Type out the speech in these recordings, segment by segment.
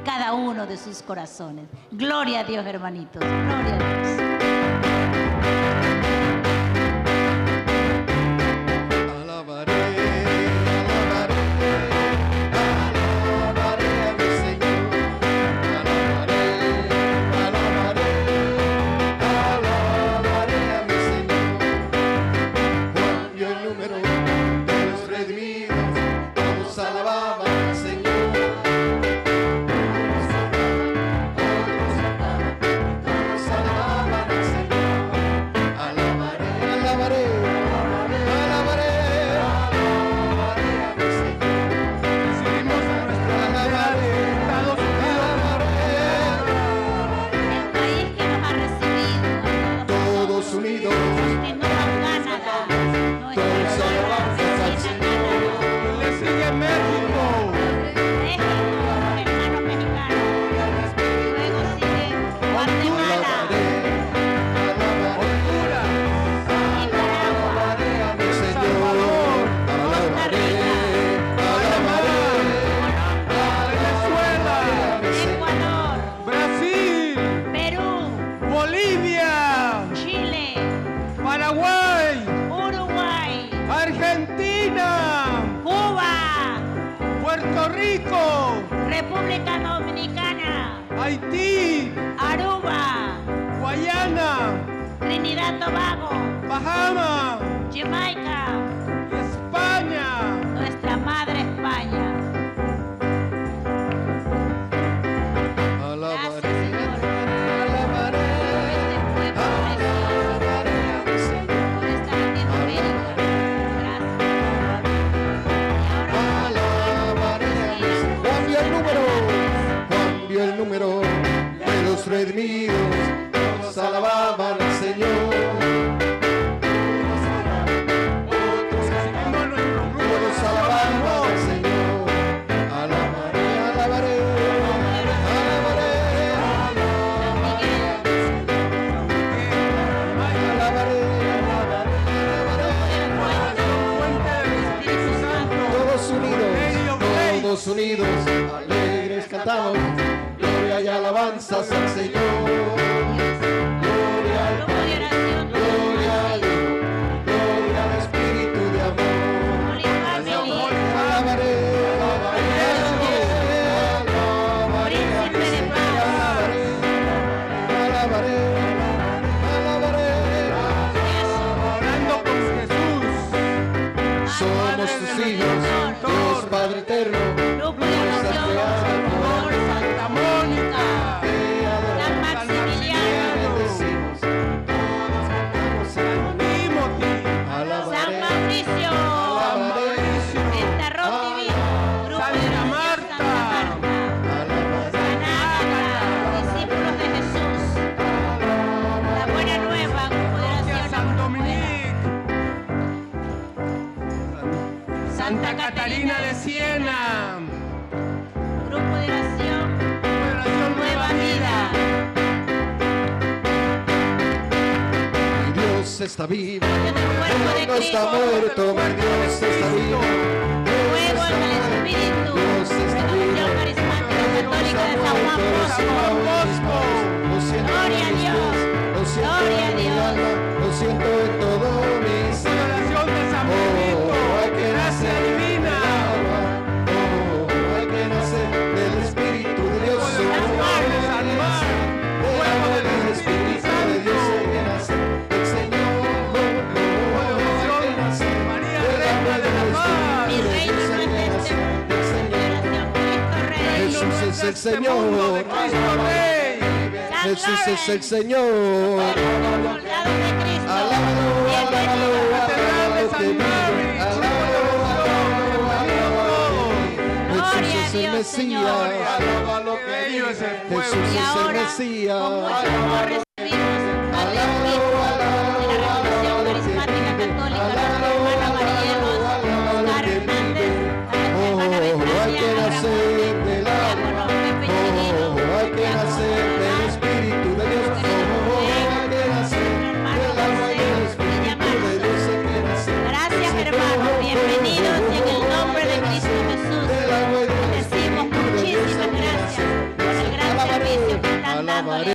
cada uno de sus corazones. Gloria a Dios, hermanitos. Gloria a Dios. República Dominicana, Haití, Aruba, Guayana, Trinidad Tobago, Bahamas, Jamaica y España. Nuestra madre España. Gracias, Señor, por este pueblo precioso, por esta Latinoamérica. El número de los redimidos, todos alababan al Señor. Todos alababan al Señor. Alabaré, alabaré, alabaré, alabaré, alabaré. Todos unidos, alegres cantamos. Gloria y alabanzas al Señor. Gloria al Padre, gloria al Hijo, gloria al Espíritu de amor. Alabaré, alabaré, alabaré, alabaré, alabaré, Orando con Jesús. somos tus hijos, Dios Padre eterno. Santa Mónica, San Maximiliano, San Mauricio, Santa Rosa Divino, Grupo de Oración Santa Marta, San Ágata, discípulos de Jesús, La Buena Nueva, Grupo de Oración San Dominique, Santa Catalina de Siena, Grupo de Oración Nueva Vida. Mi Dios está vivo, del cuerpo de no está Cristo, muerto, mi Dios está vivo. fuego en el Espíritu, Dios está vivo. Renovación Carismática Católica de San Juan Bosco. Lo siento Gloria a en mis Dios. pies, lo siento Gloria a en mi Dios. alma, lo siento en todo mi ser. Oración de San Benito, hay que gracia nacer divina. del agua. Hay que nacer del Espíritu de Dios. Fuego de las manos, San Mar, fuego del Espíritu de Dios hay que nacer del Señor. Hay que nacer María, del Reina agua de la del paz. Mi Espíritu de reino Dios no hay es que de este nacer mundo, del Señor. Federación Cristo Rey. Jesús es el Este mundo de Señor. Cristo Rey. San Jesús es el Lawrence, Señor. soldado de Cristo. Alábalo, alábalo, Catedral de alábalo que San vive. Mary, Alábalo, alábalo, Gloria a Jesús es el Dios, Mesías. Señor. Alaba que bello es el pueblo. Jesús Y es el ahora, con Mesías. mucho amor, recibimos al Espíritu de la Renovación Carismática Católica, a nuestra hermana Marielos, Oscar Hernández, a nuestra hermana Hay que Betania, nacer del agua. diácono Pepe Chirino, Hay que nacer del Espíritu de Dios. Hay que nacer del agua y del Espíritu de Dios. Hay que nacer. Gracias, hermanos, bienvenidos y en el nombre de Cristo Jesús. Del agua y del Decimos Espíritu de Dios. muchísimas gracias. dándole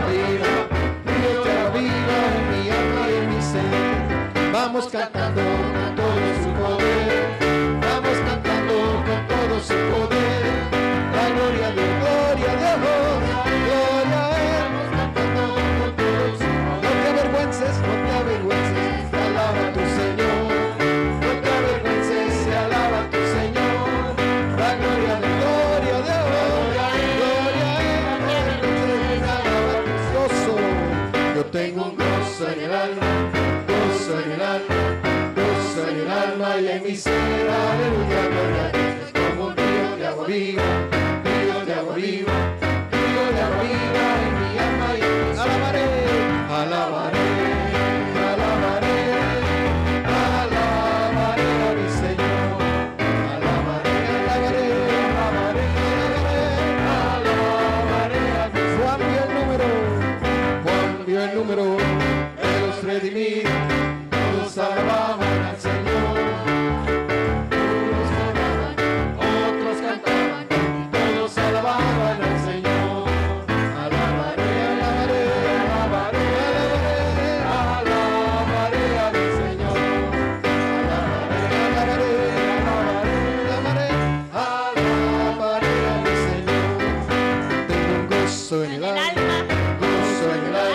Dios te aviva en mi alma y en mi ser. Vamos cantando con todo su poder. Vamos cantando con todo su poder. La gloria a Dios, gloria a Dios, gloria a Él. Vamos cantando con todo su poder. No te avergüences, no te avergüences. Te alaba tu Señor. No te avergüences, se alaba tu Señor. La gloria a Dios, gloria a Dios, gloria a Él. Yo tengo un gozo en el alma, gozo en el alma, gozo en el alma y en mi ser, aleluya, gloria a Dios. Como un río de agua viva, río de agua viva, río de agua viva en mi alma y en mi ser. Alabaré, alabaré, alabaré, alabaré a mi Señor. Alabaré, alabaré, alabaré, alabaré, alabaré a mi Señor. Juan vio el número de los redimidos, todos alababan al Señor. Unos cantaban, otros cantaban, todos alababan al Señor. Alabaré, alabaré, alabaré, alabaré, alabaré a mi Señor. Alabaré, alabaré, alabaré, alabaré, alabaré a mi Señor. Tengo un gozo en el alma, gozo en el alma.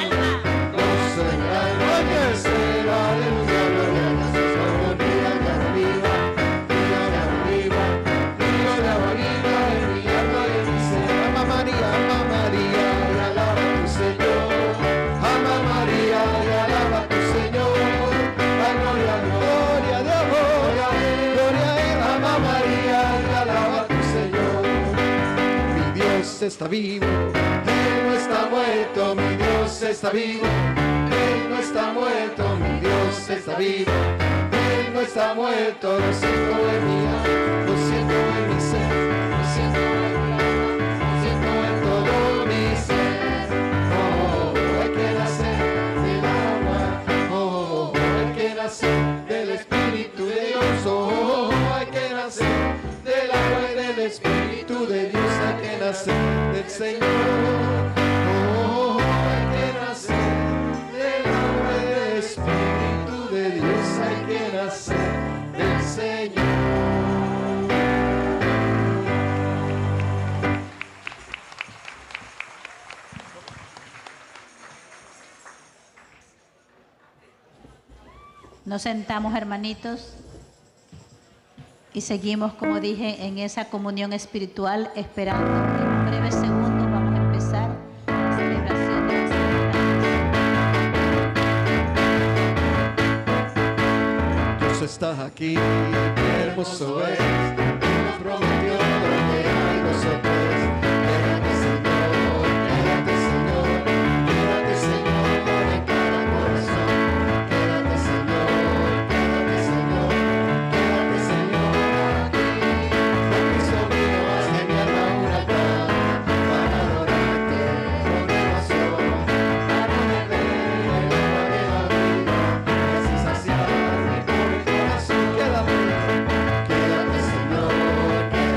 Está vivo, Él no está muerto, mi Dios está vivo, Él no está muerto, mi Dios está vivo, Él no está muerto, lo siento en mi alma, lo siento en mi ser, lo siento en mi alma, lo siento en todo mi ser. Oh, hay que nacer del agua, oh, hay que nacer del Espíritu de Dios, oh, hay que nacer del agua y del Espíritu de Dios, hay que nacer del Señor. Oh, hay que nacer del agua y del Espíritu de Dios, hay que nacer del Señor. Nos sentamos, hermanitos, y seguimos, como dije, en esa comunión espiritual, esperando. En un breve segundo vamos a empezar la celebración de las verdades. Dios está aquí, qué hermoso es, nos prometió que hay nosotros. Quédate, Señor, quédate, Señor, quédate, Señor, en cada corazón. Quédate, Señor, quédate, Señor, quédate, Señor, aquí. Con mis oídos haz de mi alma un altar, para adorarte con devoción, para beber el agua de la vida, y así saciar mi pobre corazón. Quédate, quédate, Señor, quédate.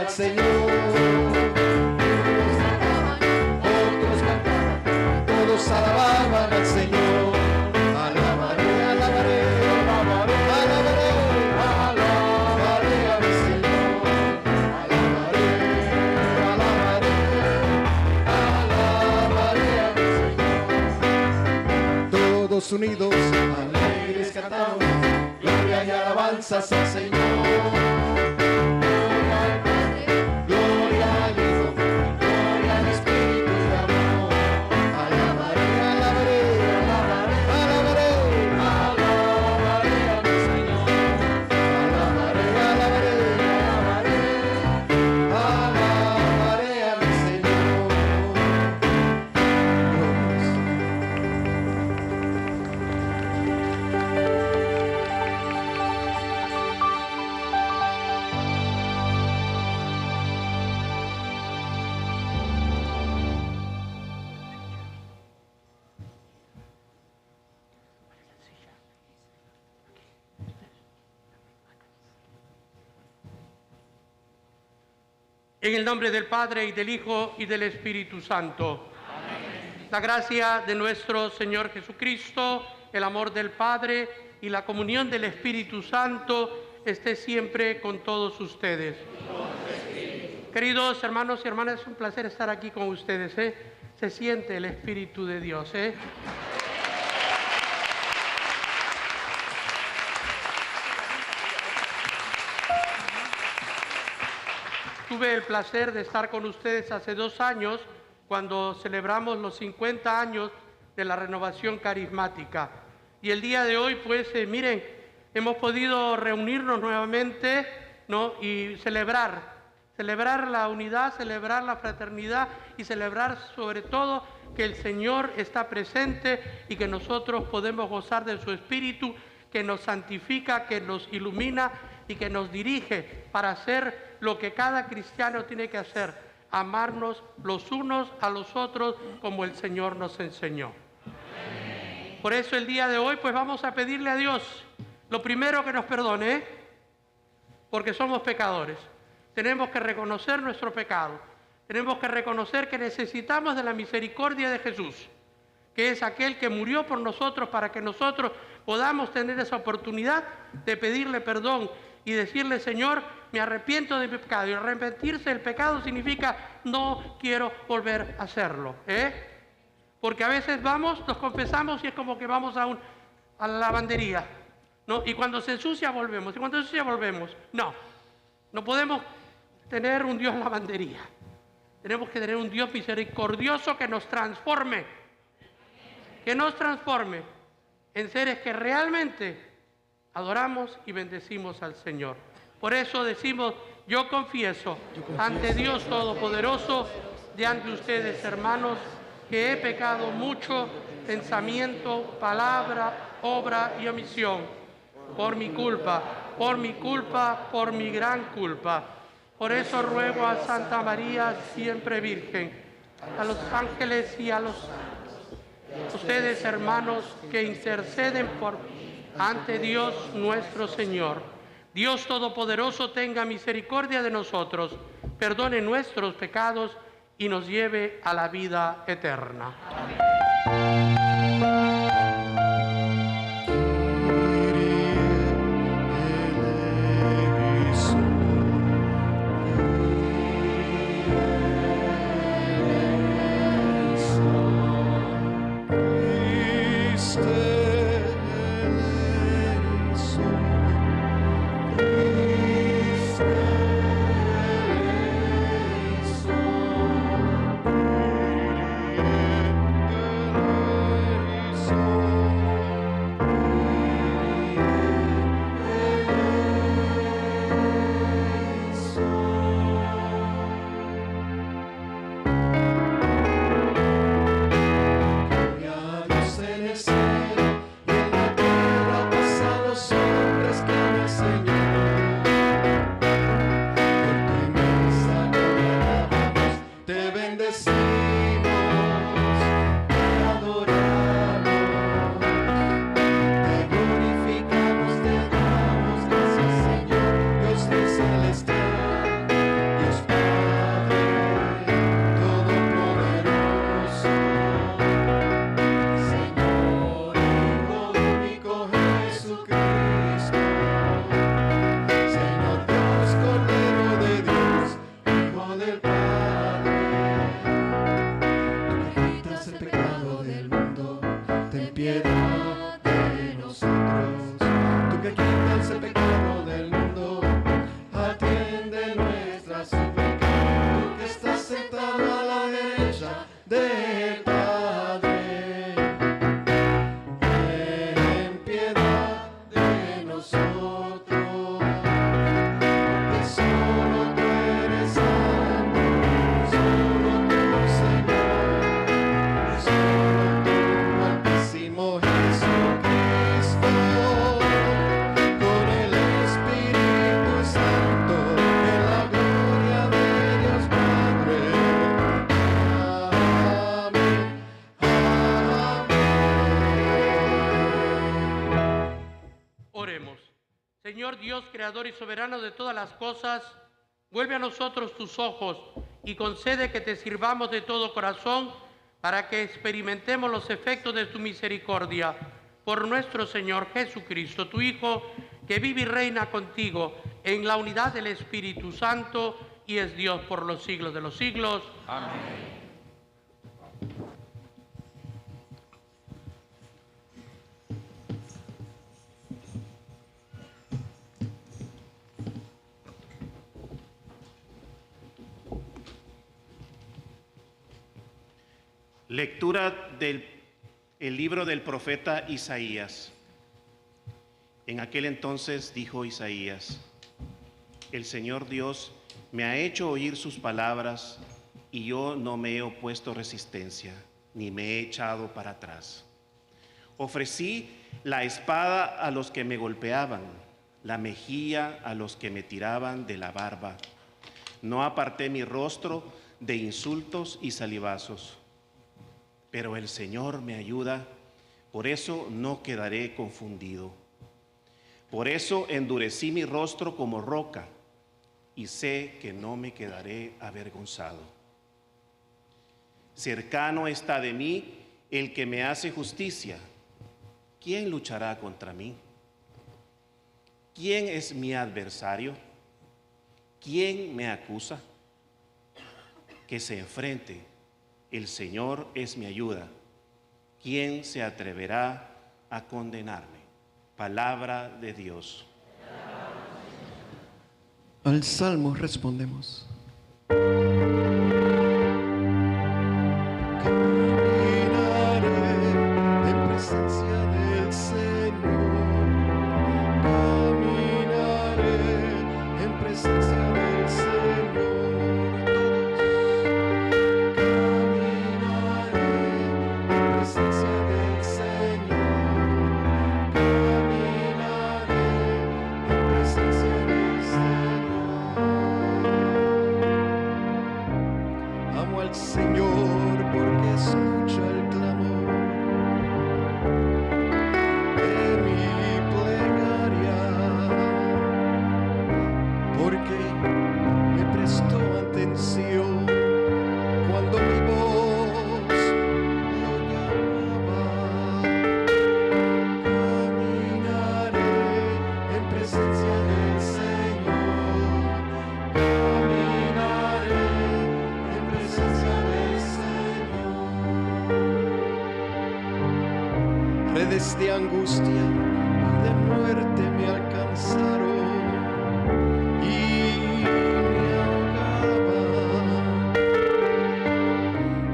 al Señor. Otros cantaban, todos alababan al Señor. Alabaré, alabaré, alabaré, alabaré, alabaré a mi Señor. Alabaré, alabaré, alabaré a mi Señor. Todos unidos, alegres cantamos, gloria y alabanzas al Señor. En el nombre del Padre, y del Hijo, y del Espíritu Santo. Amén. La gracia de nuestro Señor Jesucristo, el amor del Padre y la comunión del Espíritu Santo esté siempre con todos ustedes. Queridos hermanos y hermanas, es un placer estar aquí con ustedes. Se siente el Espíritu de Dios. Tuve el placer de estar con ustedes hace 2 años cuando celebramos los 50 años de la renovación carismática. Y el día de hoy, pues, miren, hemos podido reunirnos nuevamente, ¿no? Y celebrar la unidad, celebrar la fraternidad y celebrar sobre todo que el Señor está presente y que nosotros podemos gozar de su Espíritu, que nos santifica, que nos ilumina y que nos dirige para hacer lo que cada cristiano tiene que hacer, amarnos los unos a los otros como el Señor nos enseñó. Amén. Por eso el día de hoy pues vamos a pedirle a Dios, lo primero, que nos perdone, porque somos pecadores. Tenemos que reconocer nuestro pecado, tenemos que reconocer que necesitamos de la misericordia de Jesús, que es aquel que murió por nosotros para que nosotros podamos tener esa oportunidad de pedirle perdón y decirle: Señor, me arrepiento de mi pecado. Y arrepentirse del pecado significa no quiero volver a hacerlo. Porque a veces vamos, nos confesamos y es como que vamos a la lavandería, ¿no? Y cuando se ensucia volvemos, y cuando se ensucia volvemos. No podemos tener un Dios lavandería. Tenemos que tener un Dios misericordioso que nos transforme. Que nos transforme en seres que realmente adoramos y bendecimos al Señor. Por eso decimos: yo confieso ante Dios Todopoderoso, de ante ustedes, hermanos, que he pecado mucho, pensamiento, palabra, obra y omisión, por mi culpa, por mi gran culpa. Por eso ruego a Santa María, siempre Virgen, a los ángeles y a ustedes, hermanos, que interceden ante Dios nuestro Señor. Dios Todopoderoso tenga misericordia de nosotros, perdone nuestros pecados y nos lleve a la vida eterna. Amén. del Padre. Ten piedad de nosotros, que solo tú eres santo, solo tú, Señor, solo tú, altísimo Jesucristo, con el Espíritu Santo, en la gloria de Dios Padre. Amén, amén. Oremos. Señor Dios, creador y soberano de todas las cosas, vuelve a nosotros tus ojos y concede que te sirvamos de todo corazón para que experimentemos los efectos de tu misericordia. Por nuestro Señor Jesucristo, tu Hijo, que vive y reina contigo en la unidad del Espíritu Santo y es Dios por los siglos de los siglos. Amén. Lectura del libro del profeta Isaías. En aquel entonces dijo Isaías: el Señor Dios me ha hecho oír sus palabras, y yo no me he opuesto resistencia, ni me he echado para atrás. Ofrecí la espada a los que me golpeaban, la mejilla a los que me tiraban de la barba. No aparté mi rostro de insultos y salivazos. Pero el Señor me ayuda, por eso no quedaré confundido. Por eso endurecí mi rostro como roca, y sé que no me quedaré avergonzado. Cercano está de mí el que me hace justicia. ¿Quién luchará contra mí? ¿Quién es mi adversario? ¿Quién me acusa? Que se enfrente. El Señor es mi ayuda. ¿Quién se atreverá a condenarme? Palabra de Dios. Al salmo respondemos. Caminaré en presencia del Señor. Caminaré en presencia del Señor. Señor, porque escucha el clamor de mi plegaria, porque me prestó atención cuando mi voz lo llamaba. Caminaré en presencia del Señor. Caminaré en presencia del Señor. Redes de angustia y de muerte me alcanzaron y me ahogaban.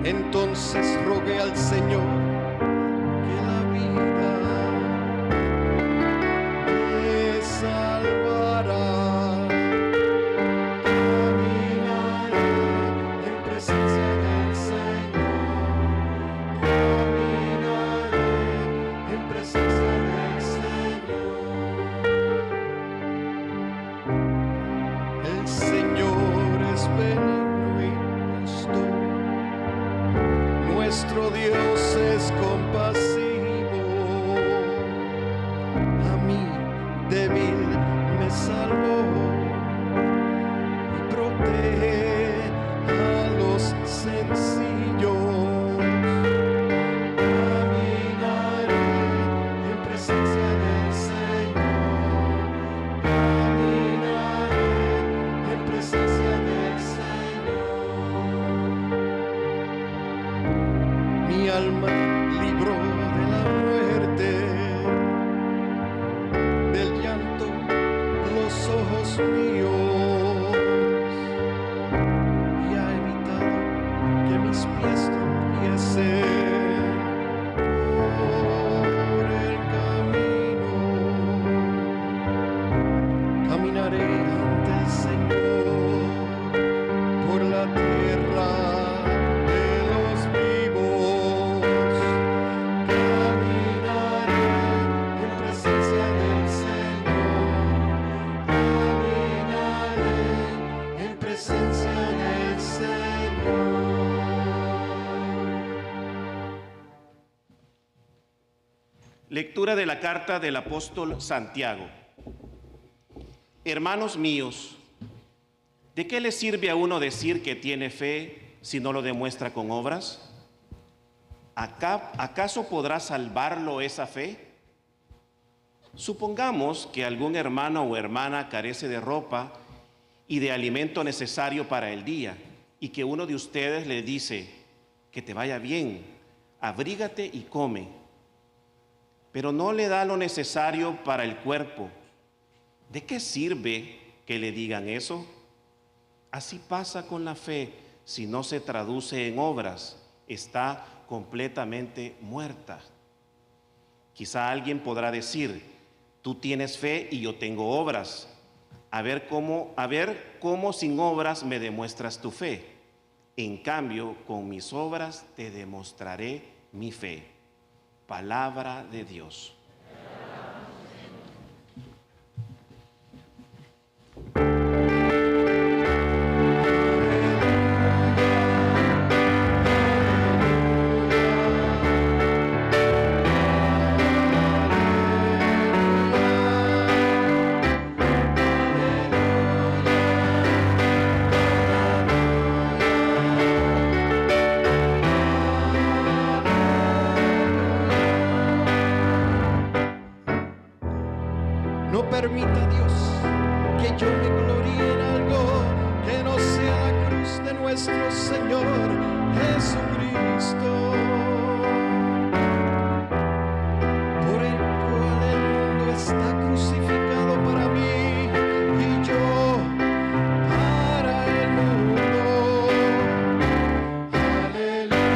Entonces rogué al Señor que la vida me salvara. Caminaré en presencia del Señor. Caminaré en presencia del Señor. El Señor es benigno y justo. Nuestro Dios es compasivo. A mí, débil, me salvó y protege a los sencillos. Caminaré en presencia del Señor. Caminaré en presencia del Señor. Mi alma libró de la muerte, del llanto los ojos míos, y ha evitado que mis pies tierra de los vivos. Caminaré en presencia del Señor. Caminaré en presencia del Señor. Lectura de la carta del apóstol Santiago. Hermanos míos, ¿de qué le sirve a uno decir que tiene fe si no lo demuestra con obras? ¿Acaso podrá salvarlo esa fe? Supongamos que algún hermano o hermana carece de ropa y de alimento necesario para el día, y que uno de ustedes le dice, que te vaya bien, abrígate y come, pero no le da lo necesario para el cuerpo. ¿De qué sirve que le digan eso? Así pasa con la fe, si no se traduce en obras, está completamente muerta. Quizá alguien podrá decir, tú tienes fe y yo tengo obras. A ver cómo sin obras me demuestras tu fe. En cambio, con mis obras te demostraré mi fe. Palabra de Dios. No permita, Dios, que yo me gloríe en algo que no sea la cruz de nuestro Señor Jesucristo, por el cual el mundo está crucificado para mí y yo para el mundo. Aleluya,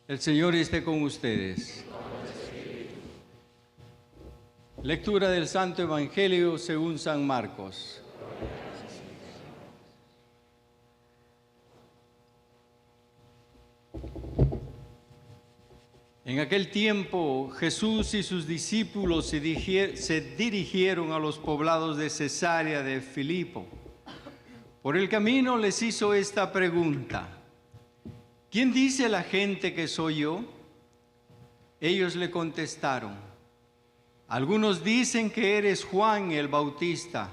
El Señor esté con ustedes. Lectura del Santo Evangelio según San Marcos. En aquel tiempo Jesús y sus discípulos se dirigieron a los poblados de Cesarea de Filipo. Por el camino les hizo esta pregunta: ¿quién dice la gente que soy yo? Ellos le contestaron: algunos dicen que eres Juan el Bautista,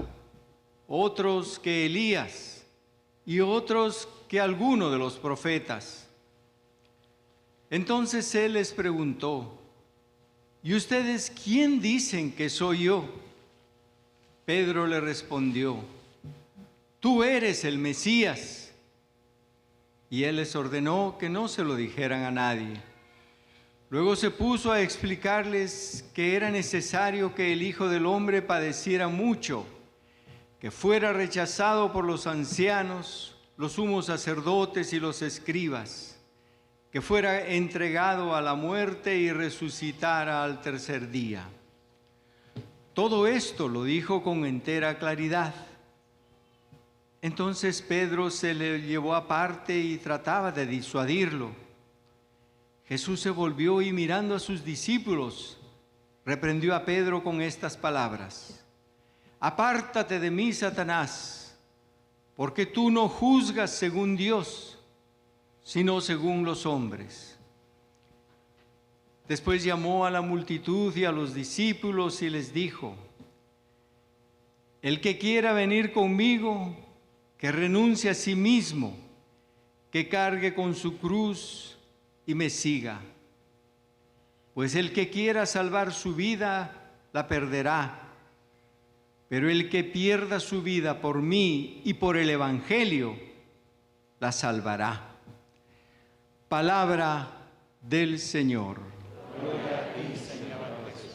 otros que Elías, y otros que alguno de los profetas. Entonces él les preguntó: ¿y ustedes quién dicen que soy yo? Pedro le respondió: tú eres el Mesías. Y él les ordenó que no se lo dijeran a nadie. Luego se puso a explicarles que era necesario que el Hijo del Hombre padeciera mucho, que fuera rechazado por los ancianos, los sumos sacerdotes y los escribas, que fuera entregado a la muerte y resucitara al tercer día. Todo esto lo dijo con entera claridad. Entonces Pedro se le llevó aparte y trataba de disuadirlo. Jesús se volvió y mirando a sus discípulos, reprendió a Pedro con estas palabras: apártate de mí, Satanás, porque tú no juzgas según Dios, sino según los hombres. Después llamó a la multitud y a los discípulos y les dijo: el que quiera venir conmigo, que renuncie a sí mismo, que cargue con su cruz y me siga. Pues el que quiera salvar su vida, la perderá. Pero el que pierda su vida por mí y por el Evangelio, la salvará. Palabra del Señor. Gloria a ti, Señor Jesús.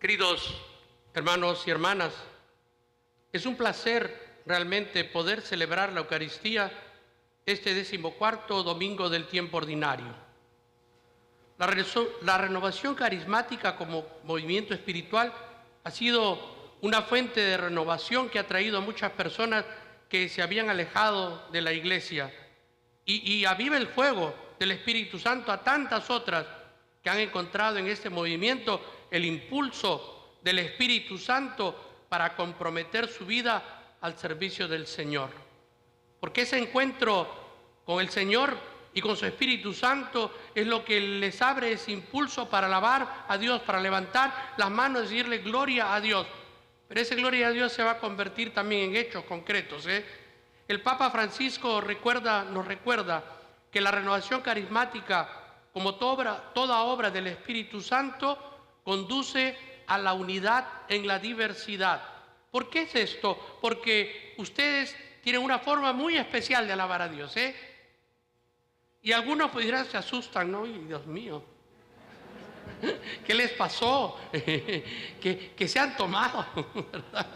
Queridos hermanos y hermanas, es un placer realmente poder celebrar la Eucaristía este 14º domingo del tiempo ordinario. La renovación carismática como movimiento espiritual ha sido una fuente de renovación que ha traído a muchas personas que se habían alejado de la Iglesia y aviva el fuego del Espíritu Santo a tantas otras que han encontrado en este movimiento el impulso del Espíritu Santo para comprometer su vida al servicio del Señor. Porque ese encuentro con el Señor y con su Espíritu Santo es lo que les abre ese impulso para alabar a Dios, para levantar las manos y decirle gloria a Dios. Pero esa gloria a Dios se va a convertir también en hechos concretos. El Papa Francisco nos recuerda que la renovación carismática, como toda obra del Espíritu Santo, conduce a la unidad en la diversidad. ¿Por qué es esto? Porque ustedes tienen una forma muy especial de alabar a Dios, Y algunos dirán, se asustan, ¿no? Y Dios mío, ¿qué les pasó? que se han tomado, ¿verdad?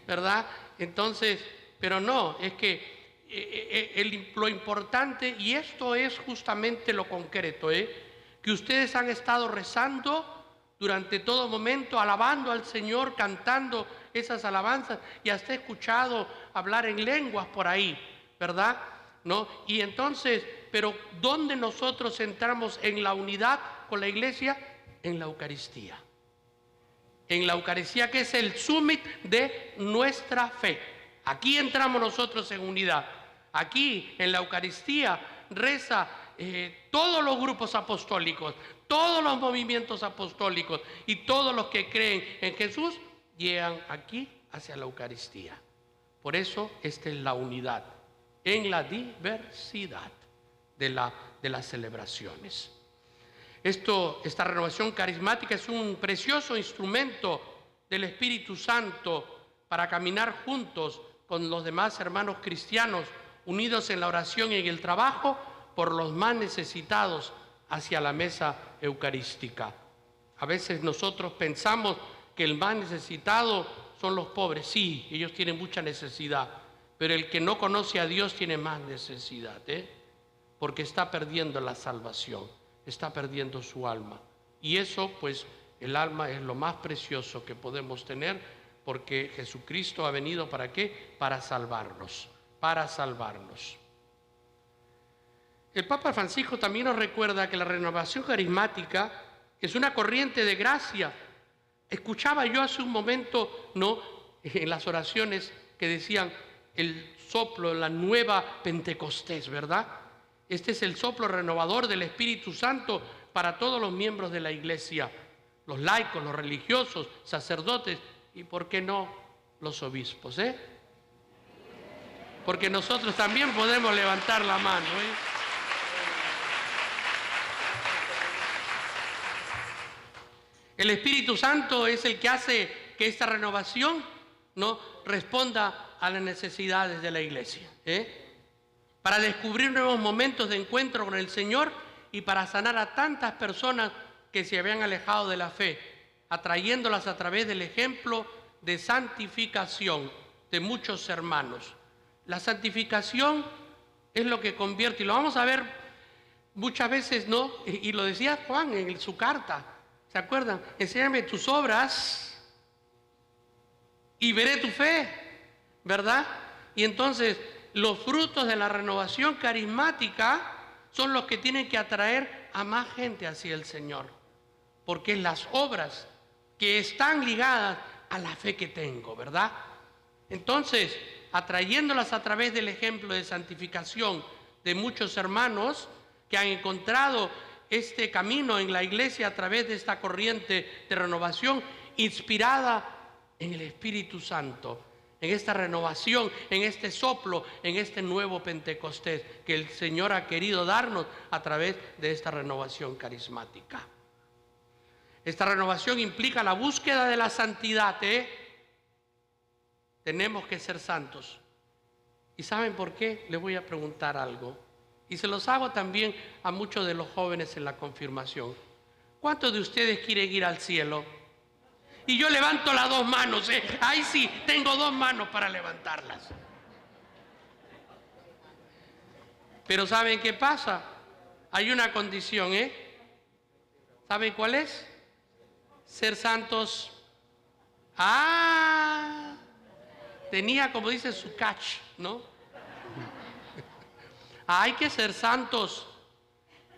¿Verdad? Entonces, pero no, es que lo importante, y esto es justamente lo concreto, que ustedes han estado rezando durante todo momento, alabando al Señor, cantando esas alabanzas, y hasta he escuchado hablar en lenguas por ahí, ¿verdad? ¿No? Y entonces, pero ¿dónde nosotros entramos en la unidad con la Iglesia? En la Eucaristía. En la Eucaristía, que es el summit de nuestra fe. Aquí entramos nosotros en unidad. Aquí, en la Eucaristía, reza todos los grupos apostólicos, todos los movimientos apostólicos y todos los que creen en Jesús llegan aquí hacia la Eucaristía. Por eso esta es la unidad en la diversidad de las celebraciones. Esta renovación carismática es un precioso instrumento del Espíritu Santo para caminar juntos con los demás hermanos cristianos, unidos en la oración y en el trabajo por los más necesitados hacia la mesa eucarística. A veces nosotros pensamos que el más necesitado son los pobres. Sí, ellos tienen mucha necesidad, pero el que no conoce a Dios tiene más necesidad, porque está perdiendo la salvación, está perdiendo su alma. Y eso, pues, el alma es lo más precioso que podemos tener, porque Jesucristo ha venido ¿para qué? Para salvarnos, para salvarnos. El Papa Francisco también nos recuerda que la renovación carismática es una corriente de gracia. Escuchaba yo hace un momento, ¿no?, en las oraciones que decían el soplo, la nueva Pentecostés, ¿verdad? Este es el soplo renovador del Espíritu Santo para todos los miembros de la Iglesia, los laicos, los religiosos, sacerdotes y, ¿por qué no?, los obispos, Porque nosotros también podemos levantar la mano, El Espíritu Santo es el que hace que esta renovación, ¿no?, responda a las necesidades de la Iglesia, para descubrir nuevos momentos de encuentro con el Señor y para sanar a tantas personas que se habían alejado de la fe, atrayéndolas a través del ejemplo de santificación de muchos hermanos. La santificación es lo que convierte, y lo vamos a ver muchas veces, ¿no? Y lo decía Juan en su carta. ¿Se acuerdan? Enséñame tus obras y veré tu fe, ¿verdad? Y entonces los frutos de la renovación carismática son los que tienen que atraer a más gente hacia el Señor. porque es las obras que están ligadas a la fe que tengo, ¿verdad? Entonces, atrayéndolas a través del ejemplo de santificación de muchos hermanos que han encontrado este camino en la iglesia a través de esta corriente de renovación inspirada en el Espíritu Santo, en esta renovación, en este soplo, en este nuevo Pentecostés que el Señor ha querido darnos a través de esta renovación carismática. Esta renovación implica la búsqueda de la santidad, Tenemos que ser santos. ¿Y saben por qué? Les voy a preguntar algo. Y se los hago también a muchos de los jóvenes en la confirmación. ¿Cuántos de ustedes quieren ir al cielo? Y yo levanto las dos manos, Ahí sí, tengo dos manos para levantarlas. Pero ¿saben qué pasa? Hay una condición, ¿Saben cuál es? Ser santos. Tenía, como dice, su catch, ¿no? Hay que ser santos.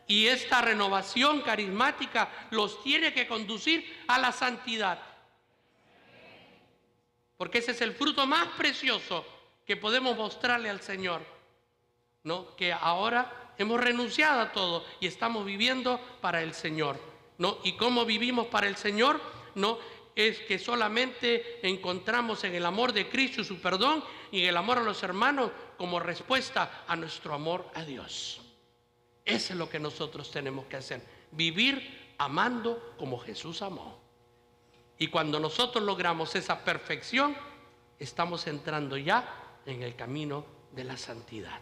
Y esta renovación carismática los tiene que conducir a la santidad. Porque ese es el fruto más precioso que podemos mostrarle al Señor, ¿no? Que ahora hemos renunciado a todo y estamos viviendo para el Señor, ¿no? ¿Y cómo vivimos para el Señor? ¿No? Es que solamente encontramos en el amor de Cristo su perdón y en el amor a los hermanos como respuesta a nuestro amor a Dios. Eso es lo que nosotros tenemos que hacer, vivir amando como Jesús amó. Y cuando nosotros logramos esa perfección, estamos entrando ya en el camino de la santidad.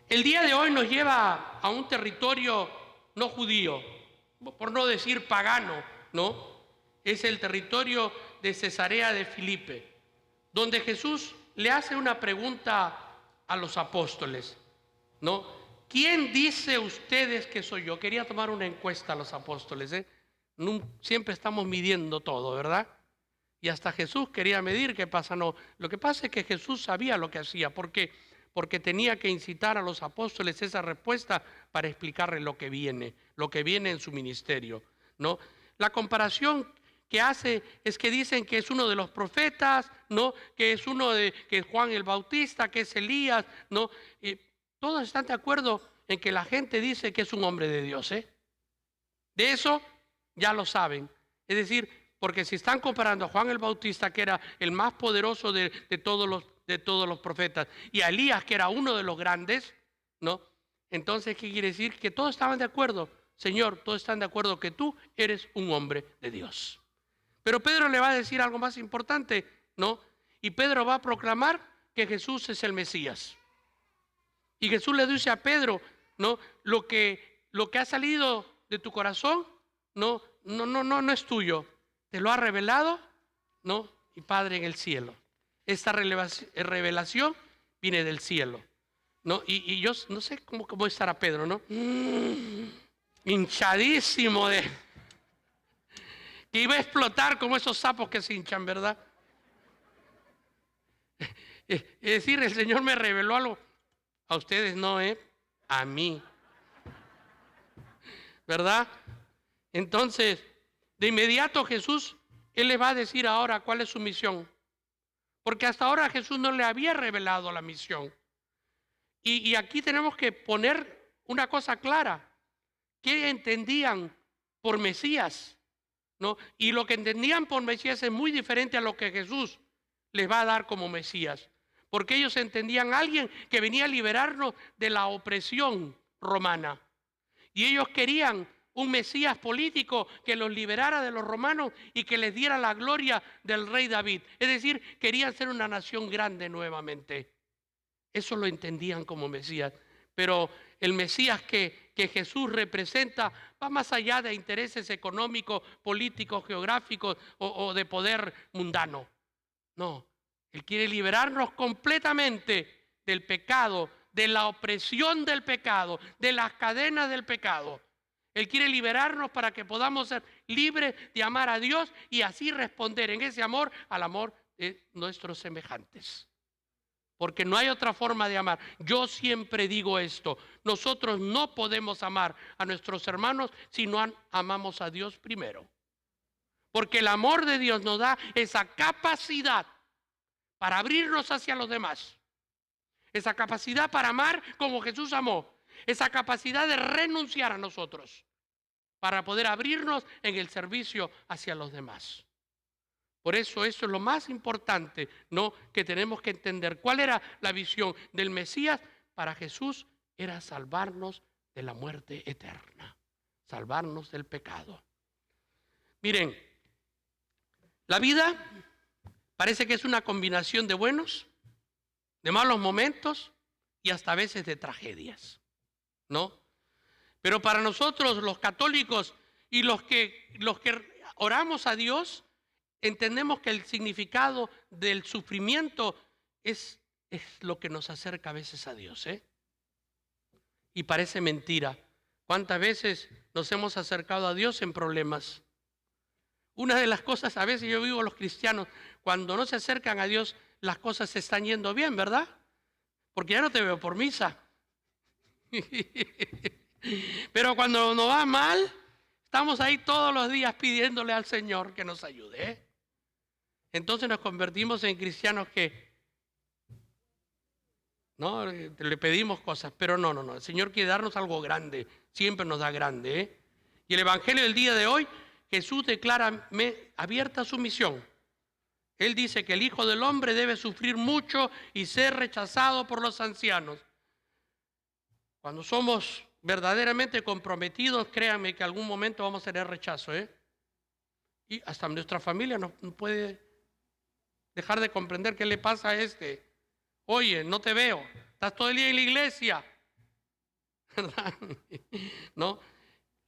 El día de hoy nos lleva a un territorio no judío, por no decir pagano, ¿no? Es el territorio de Cesarea de Filipe, donde Jesús le hace una pregunta a los apóstoles, ¿no? ¿Quién dice ustedes que soy yo? Quería tomar una encuesta a los apóstoles, Siempre estamos midiendo todo, ¿verdad? Y hasta Jesús quería medir qué pasa. No, lo que pasa es que Jesús sabía lo que hacía. ¿Por qué? Porque tenía que incitar a los apóstoles esa respuesta para explicarles lo que viene en su ministerio, ¿no? La comparación que hace es que dicen que es uno de los profetas, ¿no? Que es que es Juan el Bautista, que es Elías, ¿no? Y todos están de acuerdo en que la gente dice que es un hombre de Dios, De eso ya lo saben. Es decir, porque si están comparando a Juan el Bautista, que era el más poderoso de todos los profetas, y a Elías, que era uno de los grandes, ¿no? Entonces, ¿qué quiere decir? Que todos estaban de acuerdo. Señor, todos están de acuerdo que tú eres un hombre de Dios. Pero Pedro le va a decir algo más importante, ¿no? Y Pedro va a proclamar que Jesús es el Mesías. Y Jesús le dice a Pedro, ¿no? Lo que ha salido de tu corazón, no es tuyo. Te lo ha revelado, ¿no? Mi Padre en el cielo. Esta revelación viene del cielo, ¿no? Y yo no sé cómo estará Pedro, ¿no? Hinchadísimo que iba a explotar como esos sapos que se hinchan, ¿verdad? Es decir, el Señor me reveló algo. A ustedes no, a mí. ¿Verdad? Entonces, de inmediato Jesús, Él le va a decir ahora cuál es su misión. Porque hasta ahora Jesús no le había revelado la misión. Y aquí tenemos que poner una cosa clara. ¿Qué entendían por Mesías? ¿No? Y lo que entendían por Mesías es muy diferente a lo que Jesús les va a dar como Mesías. Porque ellos entendían a alguien que venía a liberarnos de la opresión romana. Y ellos querían un Mesías político que los liberara de los romanos y que les diera la gloria del rey David. Es decir, querían ser una nación grande nuevamente. Eso lo entendían como Mesías. Pero el Mesías que Jesús representa va más allá de intereses económicos, políticos, geográficos o de poder mundano. No, Él quiere liberarnos completamente del pecado, de la opresión del pecado, de las cadenas del pecado. Él quiere liberarnos para que podamos ser libres de amar a Dios y así responder en ese amor al amor de nuestros semejantes. porque no hay otra forma de amar. Yo siempre digo esto, nosotros no podemos amar a nuestros hermanos si no amamos a Dios primero. Porque el amor de Dios nos da esa capacidad para abrirnos hacia los demás. Esa capacidad para amar como Jesús amó. Esa capacidad de renunciar a nosotros para poder abrirnos en el servicio hacia los demás. Por eso es lo más importante, ¿no?, que tenemos que entender. ¿Cuál era la visión del Mesías? Para Jesús era salvarnos de la muerte eterna, salvarnos del pecado. Miren, la vida parece que es una combinación de buenos, de malos momentos y hasta a veces de tragedias, ¿no? Pero para nosotros los católicos y los que oramos a Dios, entendemos que el significado del sufrimiento es lo que nos acerca a veces a Dios, ¿eh? Y parece mentira. ¿Cuántas veces nos hemos acercado a Dios en problemas? Una de las cosas, a veces yo vivo los cristianos, cuando no se acercan a Dios, las cosas se están yendo bien, ¿verdad? Porque ya no te veo por misa. Pero cuando nos va mal, estamos ahí todos los días pidiéndole al Señor que nos ayude, ¿eh? Entonces nos convertimos en cristianos que no le pedimos cosas, pero no. El Señor quiere darnos algo grande, siempre nos da grande, ¿eh? Y el Evangelio del día de hoy, Jesús declara abierta su misión. Él dice que el Hijo del Hombre debe sufrir mucho y ser rechazado por los ancianos. Cuando somos verdaderamente comprometidos, créanme que algún momento vamos a tener rechazo, ¿eh? Y hasta nuestra familia no puede dejar de comprender qué le pasa a este. Oye, no te veo, estás todo el día en la iglesia, ¿verdad? ¿No?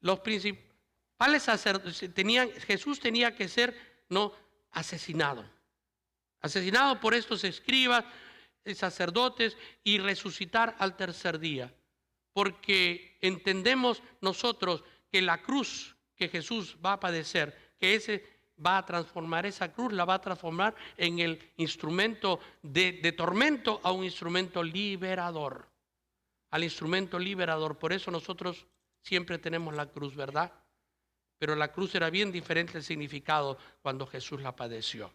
Los principales sacerdotes Jesús tenía que ser, ¿no?, asesinado por estos escribas, sacerdotes, y resucitar al tercer día. Porque entendemos nosotros que la cruz que Jesús va a padecer, que ese va a transformar esa cruz, la va a transformar en el instrumento de tormento a un instrumento liberador. Al instrumento liberador. Por eso nosotros siempre tenemos la cruz, ¿verdad? Pero la cruz era bien diferente el significado cuando Jesús la padeció.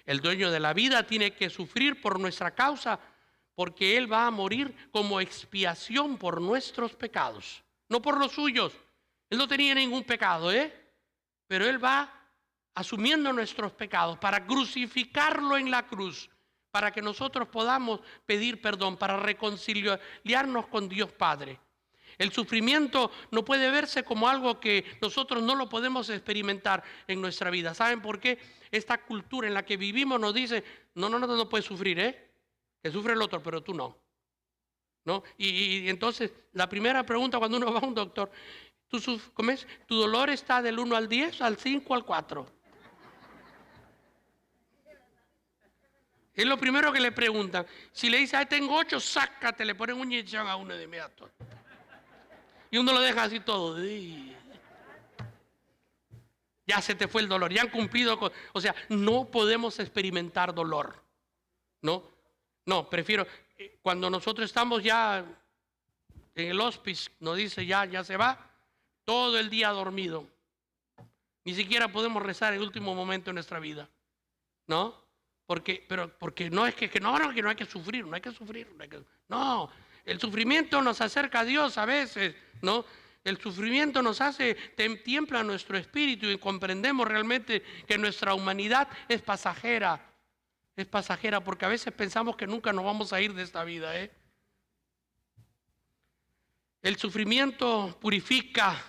El dueño de la vida tiene que sufrir por nuestra causa, porque Él va a morir como expiación por nuestros pecados, no por los suyos. Él no tenía ningún pecado, pero Él va asumiendo nuestros pecados para crucificarlo en la cruz, para que nosotros podamos pedir perdón, para reconciliarnos con Dios Padre. El sufrimiento no puede verse como algo que nosotros no lo podemos experimentar en nuestra vida. ¿Saben por qué? Esta cultura en la que vivimos nos dice, no puedes sufrir, que sufre el otro, pero tú no. ¿No? Y entonces, la primera pregunta cuando uno va a un doctor, ¿tu dolor está del 1 al 10, al 5, al 4? Es lo primero que le preguntan. Si le dice, tengo 8, sácate, le ponen una inyección a uno de inmediato. Y uno lo deja así todo. Ya se te fue el dolor, ya han cumplido con... O sea, no podemos experimentar dolor. No, prefiero... Cuando nosotros estamos ya en el hospice, nos dice ya se va, todo el día dormido. Ni siquiera podemos rezar el último momento de nuestra vida. ¿No? Porque no es que no hay que sufrir, no, el sufrimiento nos acerca a Dios a veces, ¿no? El sufrimiento nos hace, tiembla nuestro espíritu y comprendemos realmente que nuestra humanidad es pasajera porque a veces pensamos que nunca nos vamos a ir de esta vida, El sufrimiento purifica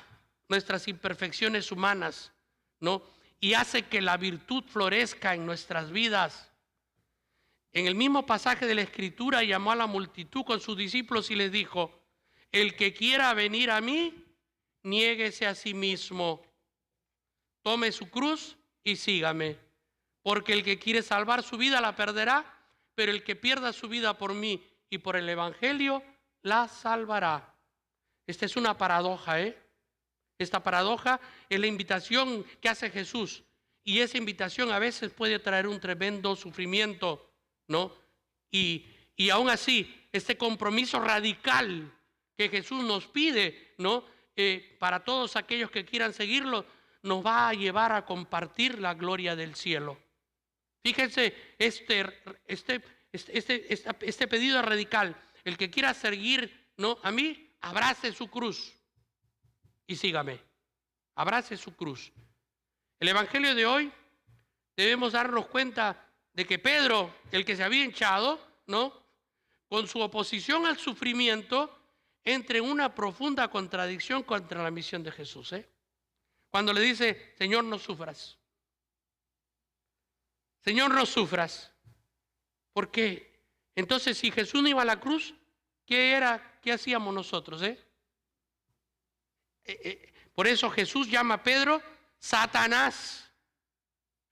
nuestras imperfecciones humanas, ¿no? Y hace que la virtud florezca en nuestras vidas. En el mismo pasaje de la Escritura llamó a la multitud con sus discípulos y les dijo, el que quiera venir a mí, niéguese a sí mismo, tome su cruz y sígame, porque el que quiere salvar su vida la perderá, pero el que pierda su vida por mí y por el Evangelio la salvará. Esta es una paradoja, Esta paradoja es la invitación que hace Jesús, y esa invitación a veces puede traer un tremendo sufrimiento, ¿no? Y Y aún así, este compromiso radical que Jesús nos pide, ¿no? Para todos aquellos que quieran seguirlo, nos va a llevar a compartir la gloria del cielo. Fíjense, este pedido radical. El que quiera seguir, ¿no?, a mí, abrace su cruz y sígame. Abrace su cruz. El evangelio de hoy debemos darnos cuenta de que Pedro, el que se había hinchado, ¿no?, con su oposición al sufrimiento, entra en una profunda contradicción contra la misión de Jesús. Cuando le dice, Señor, no sufras. Señor, no sufras. ¿Por qué? Entonces, si Jesús no iba a la cruz, ¿qué hacíamos nosotros? Por eso Jesús llama a Pedro Satanás.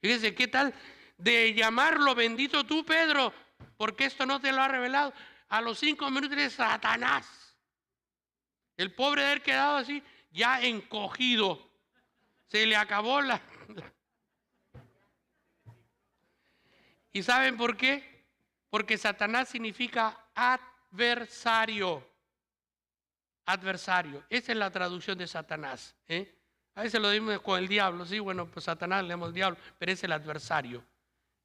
Fíjense, ¿qué tal de llamarlo bendito tú, Pedro? Porque esto no te lo ha revelado. A los 5 minutos de Satanás. El pobre de haber quedado así, ya encogido. Se le acabó la... ¿Y saben por qué? Porque Satanás significa adversario. Adversario. Esa es la traducción de Satanás. A veces lo decimos con el diablo. Sí, bueno, pues Satanás leemos el diablo, pero es el adversario.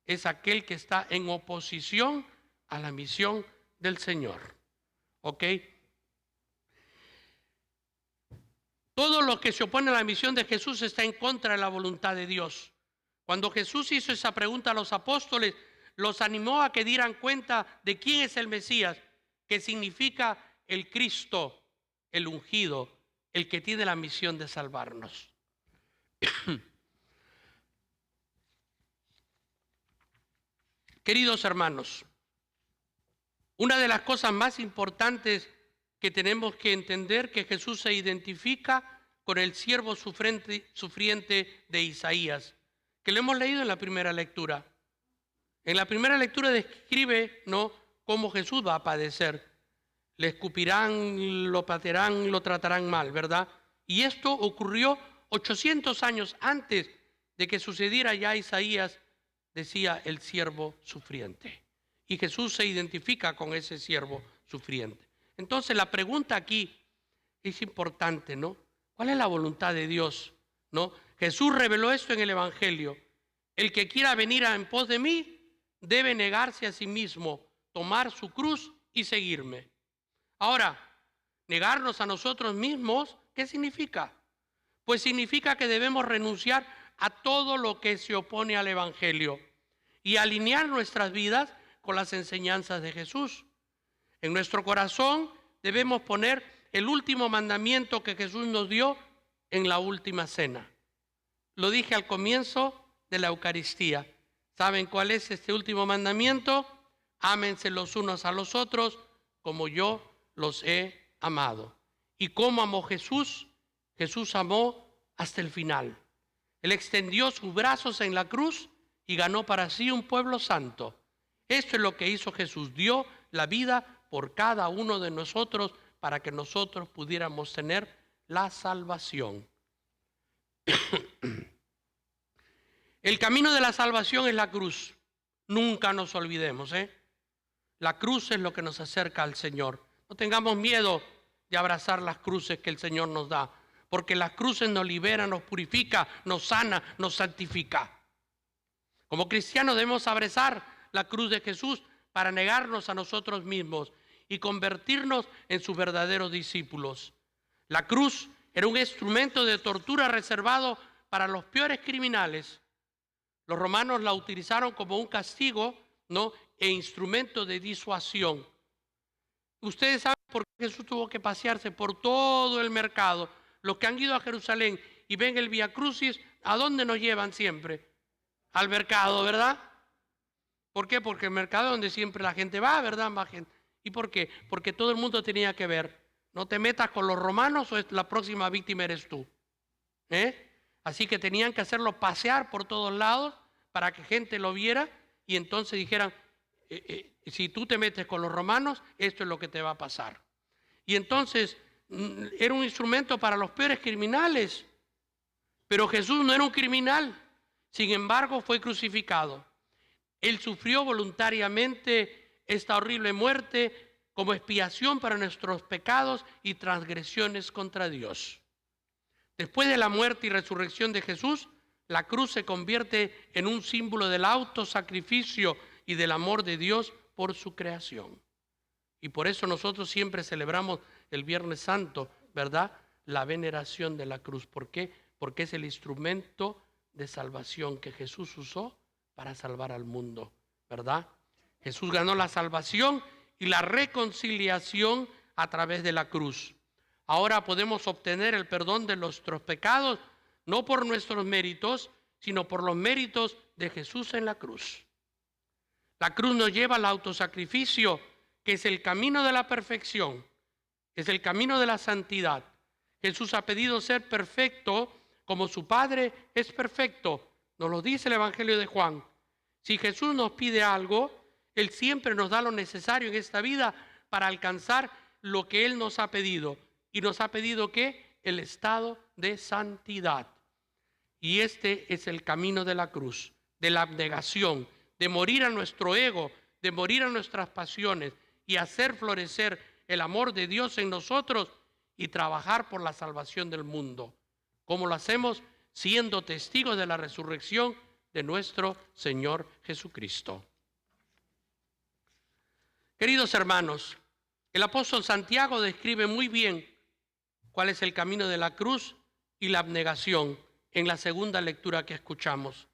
Es aquel que está en oposición a la misión del Señor. ¿Ok? Todo lo que se opone a la misión de Jesús está en contra de la voluntad de Dios. Cuando Jesús hizo esa pregunta a los apóstoles, los animó a que dieran cuenta de quién es el Mesías, que significa el Cristo, el ungido, el que tiene la misión de salvarnos. Queridos hermanos, una de las cosas más importantes que tenemos que entender que Jesús se identifica con el siervo sufriente de Isaías, que lo hemos leído en la primera lectura. En la primera lectura describe, ¿no?, cómo Jesús va a padecer. Le escupirán, lo patearán, lo tratarán mal, ¿verdad? Y esto ocurrió 800 años antes de que sucediera ya Isaías, decía el siervo sufriente. Y Jesús se identifica con ese siervo sufriente. Entonces la pregunta aquí es importante, ¿no? ¿Cuál es la voluntad de Dios? ¿No? Jesús reveló esto en el Evangelio. El que quiera venir en pos de mí debe negarse a sí mismo, tomar su cruz y seguirme. Ahora, negarnos a nosotros mismos, ¿qué significa? Pues significa que debemos renunciar a todo lo que se opone al Evangelio y alinear nuestras vidas con las enseñanzas de Jesús. En nuestro corazón debemos poner el último mandamiento que Jesús nos dio en la última cena. Lo dije al comienzo de la Eucaristía. ¿Saben cuál es este último mandamiento? Ámense los unos a los otros como yo los he amado. ¿Y cómo amó Jesús? Jesús amó hasta el final. Él extendió sus brazos en la cruz y ganó para sí un pueblo santo. Esto es lo que hizo Jesús. Dio la vida por cada uno de nosotros para que nosotros pudiéramos tener la salvación. El camino de la salvación es la cruz. Nunca nos olvidemos, La cruz es lo que nos acerca al Señor. No tengamos miedo de abrazar las cruces que el Señor nos da, porque las cruces nos liberan, nos purifica, nos sana, nos santifica. Como cristianos debemos abrazar la cruz de Jesús para negarnos a nosotros mismos y convertirnos en sus verdaderos discípulos. La cruz era un instrumento de tortura reservado para los peores criminales. Los romanos la utilizaron como un castigo, ¿no?, e instrumento de disuasión. Ustedes saben por qué Jesús tuvo que pasearse por todo el mercado. Los que han ido a Jerusalén y ven el Vía Crucis, ¿a dónde nos llevan siempre? Al mercado, ¿verdad? ¿Por qué? Porque el mercado es donde siempre la gente va, ¿verdad? Más gente. ¿Y por qué? Porque todo el mundo tenía que ver. No te metas con los romanos o la próxima víctima eres tú. Así que tenían que hacerlo pasear por todos lados para que gente lo viera y entonces dijeran, si tú te metes con los romanos, esto es lo que te va a pasar. Y entonces era un instrumento para los peores criminales. Pero Jesús no era un criminal. Sin embargo, fue crucificado. Él sufrió voluntariamente esta horrible muerte como expiación para nuestros pecados y transgresiones contra Dios. Después de la muerte y resurrección de Jesús, la cruz se convierte en un símbolo del autosacrificio y del amor de Dios por su creación. Y por eso nosotros siempre celebramos el Viernes Santo, ¿verdad? La veneración de la cruz. ¿Por qué? Porque es el instrumento de salvación que Jesús usó para salvar al mundo, ¿verdad? Jesús ganó la salvación y la reconciliación a través de la cruz. Ahora podemos obtener el perdón de nuestros pecados, no por nuestros méritos, sino por los méritos de Jesús en la cruz. La cruz nos lleva al autosacrificio, que es el camino de la perfección, es el camino de la santidad. Jesús ha pedido ser perfecto como su Padre es perfecto. Nos lo dice el Evangelio de Juan. Si Jesús nos pide algo, Él siempre nos da lo necesario en esta vida para alcanzar lo que Él nos ha pedido. Y nos ha pedido ¿qué? El estado de santidad. Y este es el camino de la cruz, de la abnegación, de morir a nuestro ego, de morir a nuestras pasiones y hacer florecer el amor de Dios en nosotros y trabajar por la salvación del mundo. ¿Cómo lo hacemos? Siendo testigos de la resurrección de nuestro Señor Jesucristo. Queridos hermanos, el apóstol Santiago describe muy bien cuál es el camino de la cruz y la abnegación en la segunda lectura que escuchamos.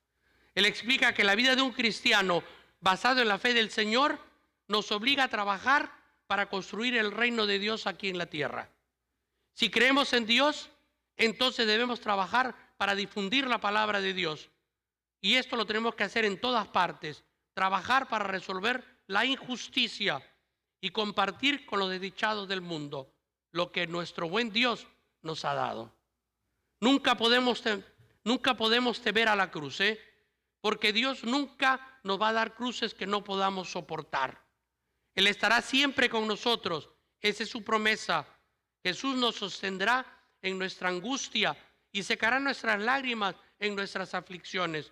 Él explica que la vida de un cristiano basado en la fe del Señor nos obliga a trabajar para construir el reino de Dios aquí en la tierra. Si creemos en Dios, entonces debemos trabajar para difundir la palabra de Dios. Y esto lo tenemos que hacer en todas partes, trabajar para resolver la injusticia y compartir con los desdichados del mundo lo que nuestro buen Dios nos ha dado. Nunca podemos temer a la cruz, porque Dios nunca nos va a dar cruces que no podamos soportar. Él estará siempre con nosotros, esa es su promesa. Jesús nos sostendrá en nuestra angustia y secará nuestras lágrimas en nuestras aflicciones.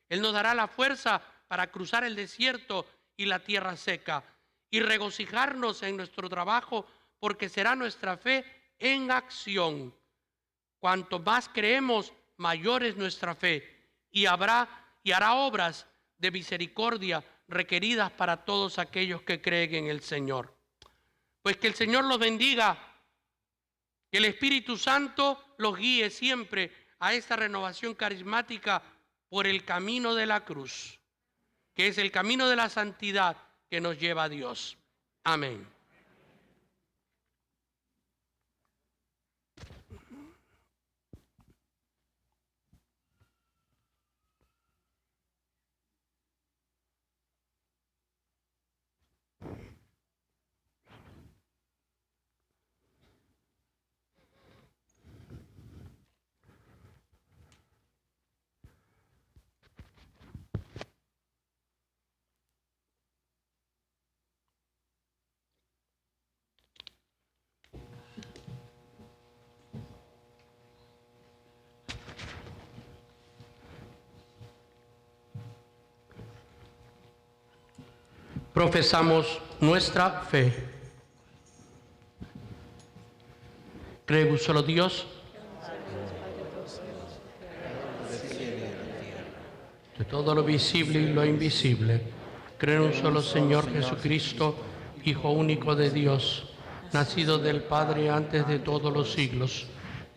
Él nos dará la fuerza para cruzar el desierto y la tierra seca y regocijarnos en nuestro trabajo, porque será nuestra fe en acción. Cuanto más creemos, mayor es nuestra fe y hará obras de misericordia requeridas para todos aquellos que creen en el Señor. Pues que el Señor los bendiga, que el Espíritu Santo los guíe siempre a esta renovación carismática por el camino de la cruz, que es el camino de la santidad que nos lleva a Dios. Amén. Profesamos nuestra fe. Creo en un solo Dios, de todo lo visible y lo invisible. Creo en un solo Señor Jesucristo, Hijo único de Dios, nacido del Padre antes de todos los siglos,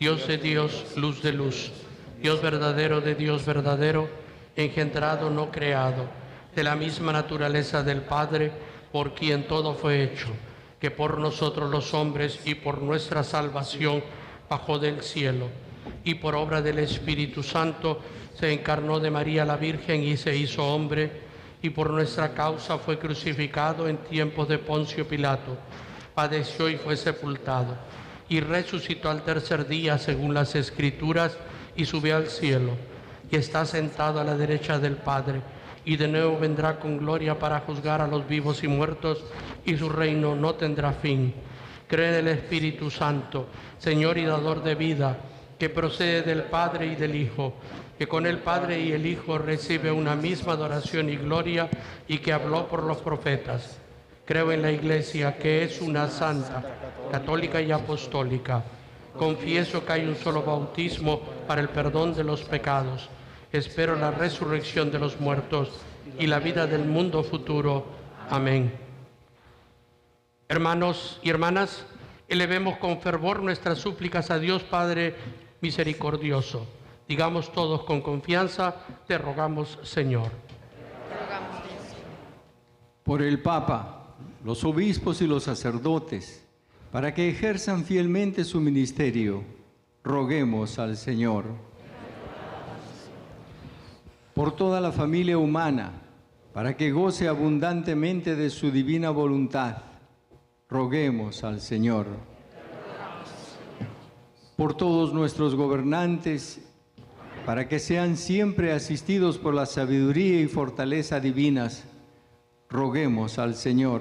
Dios de Dios, luz de luz, Dios verdadero de Dios verdadero, engendrado, no creado, de la misma naturaleza del Padre, por quien todo fue hecho, que por nosotros los hombres y por nuestra salvación bajó del cielo, y por obra del Espíritu Santo se encarnó de María la Virgen y se hizo hombre, y por nuestra causa fue crucificado en tiempos de Poncio Pilato, padeció y fue sepultado, y resucitó al tercer día según las Escrituras, y subió al cielo, y está sentado a la derecha del Padre, y de nuevo vendrá con gloria para juzgar a los vivos y muertos, y su reino no tendrá fin. Cree en el Espíritu Santo, Señor y dador de vida, que procede del Padre y del Hijo, que con el Padre y el Hijo recibe una misma adoración y gloria, y que habló por los profetas. Creo en la Iglesia, que es una santa, católica y apostólica. Confieso que hay un solo bautismo para el perdón de los pecados. Espero la resurrección de los muertos y la vida del mundo futuro. Amén. Hermanos y hermanas, elevemos con fervor nuestras súplicas a Dios Padre misericordioso. Digamos todos con confianza: te rogamos, Señor. Por el Papa, los obispos y los sacerdotes, para que ejerzan fielmente su ministerio, roguemos al Señor. Por toda la familia humana, para que goce abundantemente de su divina voluntad, roguemos al Señor. Por todos nuestros gobernantes, para que sean siempre asistidos por la sabiduría y fortaleza divinas, roguemos al Señor.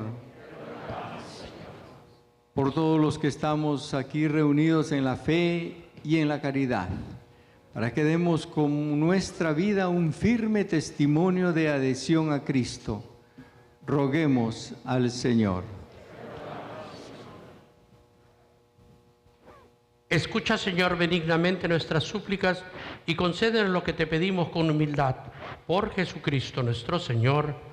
Por todos los que estamos aquí reunidos en la fe y en la caridad, para que demos con nuestra vida un firme testimonio de adhesión a Cristo, roguemos al Señor. Escucha, Señor, benignamente nuestras súplicas y concédenos lo que te pedimos con humildad. Por Jesucristo nuestro Señor.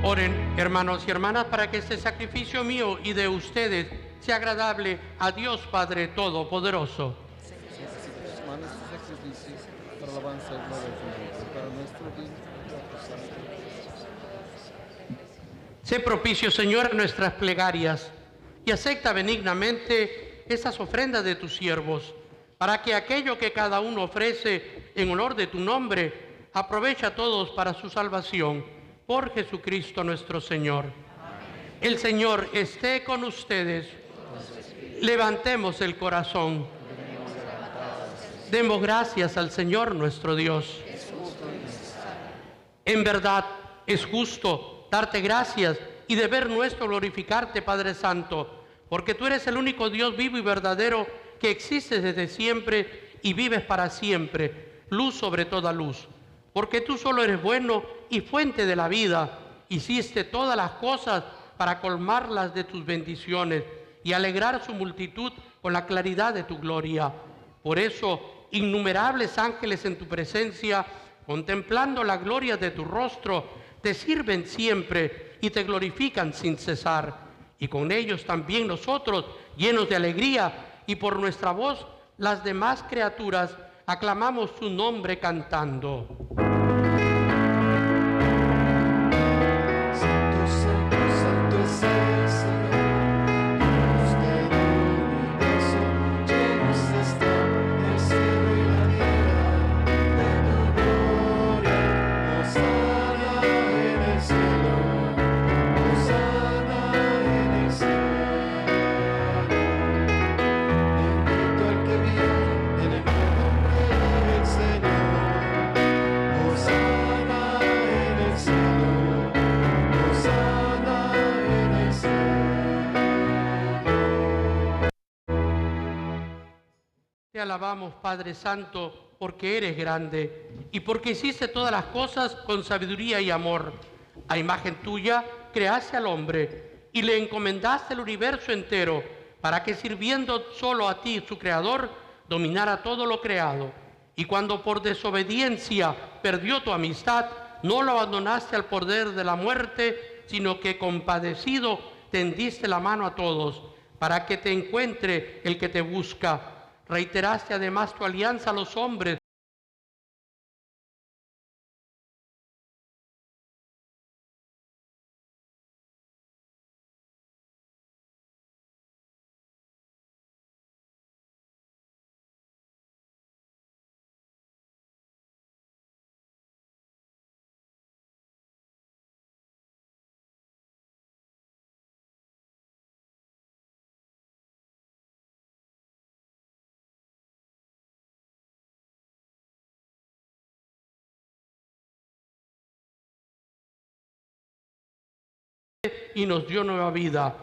Oren, hermanos y hermanas, para que este sacrificio mío y de ustedes sea agradable a Dios Padre Todopoderoso. Manda este sacrificio para alabanza y gloria de Dios, para nuestro bien y para tu santo. Sé propicio, Señor, a nuestras plegarias y acepta benignamente esas ofrendas de tus siervos, para que aquello que cada uno ofrece en honor de tu nombre aproveche a todos para su salvación. Por Jesucristo nuestro Señor. Amén. El Señor esté con ustedes. Levantemos el corazón. Demos gracias al Señor nuestro Dios. En verdad es justo darte gracias y deber nuestro glorificarte, Padre Santo, porque tú eres el único Dios vivo y verdadero que existe desde siempre y vives para siempre, luz sobre toda luz. Porque tú solo eres bueno y fuente de la vida, hiciste todas las cosas para colmarlas de tus bendiciones y alegrar su multitud con la claridad de tu gloria. Por eso innumerables ángeles en tu presencia, contemplando la gloria de tu rostro, te sirven siempre y te glorifican sin cesar. Y con ellos también nosotros, llenos de alegría, y por nuestra voz las demás criaturas, aclamamos su nombre cantando. Santo, santo, santo es el Señor, Dios del universo, llenos está el cielo y la tierra de tu gloria. Hosana en el cielo, Hosana en el cielo. Bendito el que viene en el nombre del Señor. Hosana en el cielo, Hosana en el cielo. Te alabamos, Padre Santo, porque eres grande y porque hiciste todas las cosas con sabiduría y amor. A imagen tuya creaste al hombre y le encomendaste el universo entero para que, sirviendo solo a ti, su creador, dominara todo lo creado. Y cuando por desobediencia perdió tu amistad, no lo abandonaste al poder de la muerte, sino que compadecido tendiste la mano a todos para que te encuentre el que te busca. Reiteraste además tu alianza a los hombres. Y nos dio nueva vida.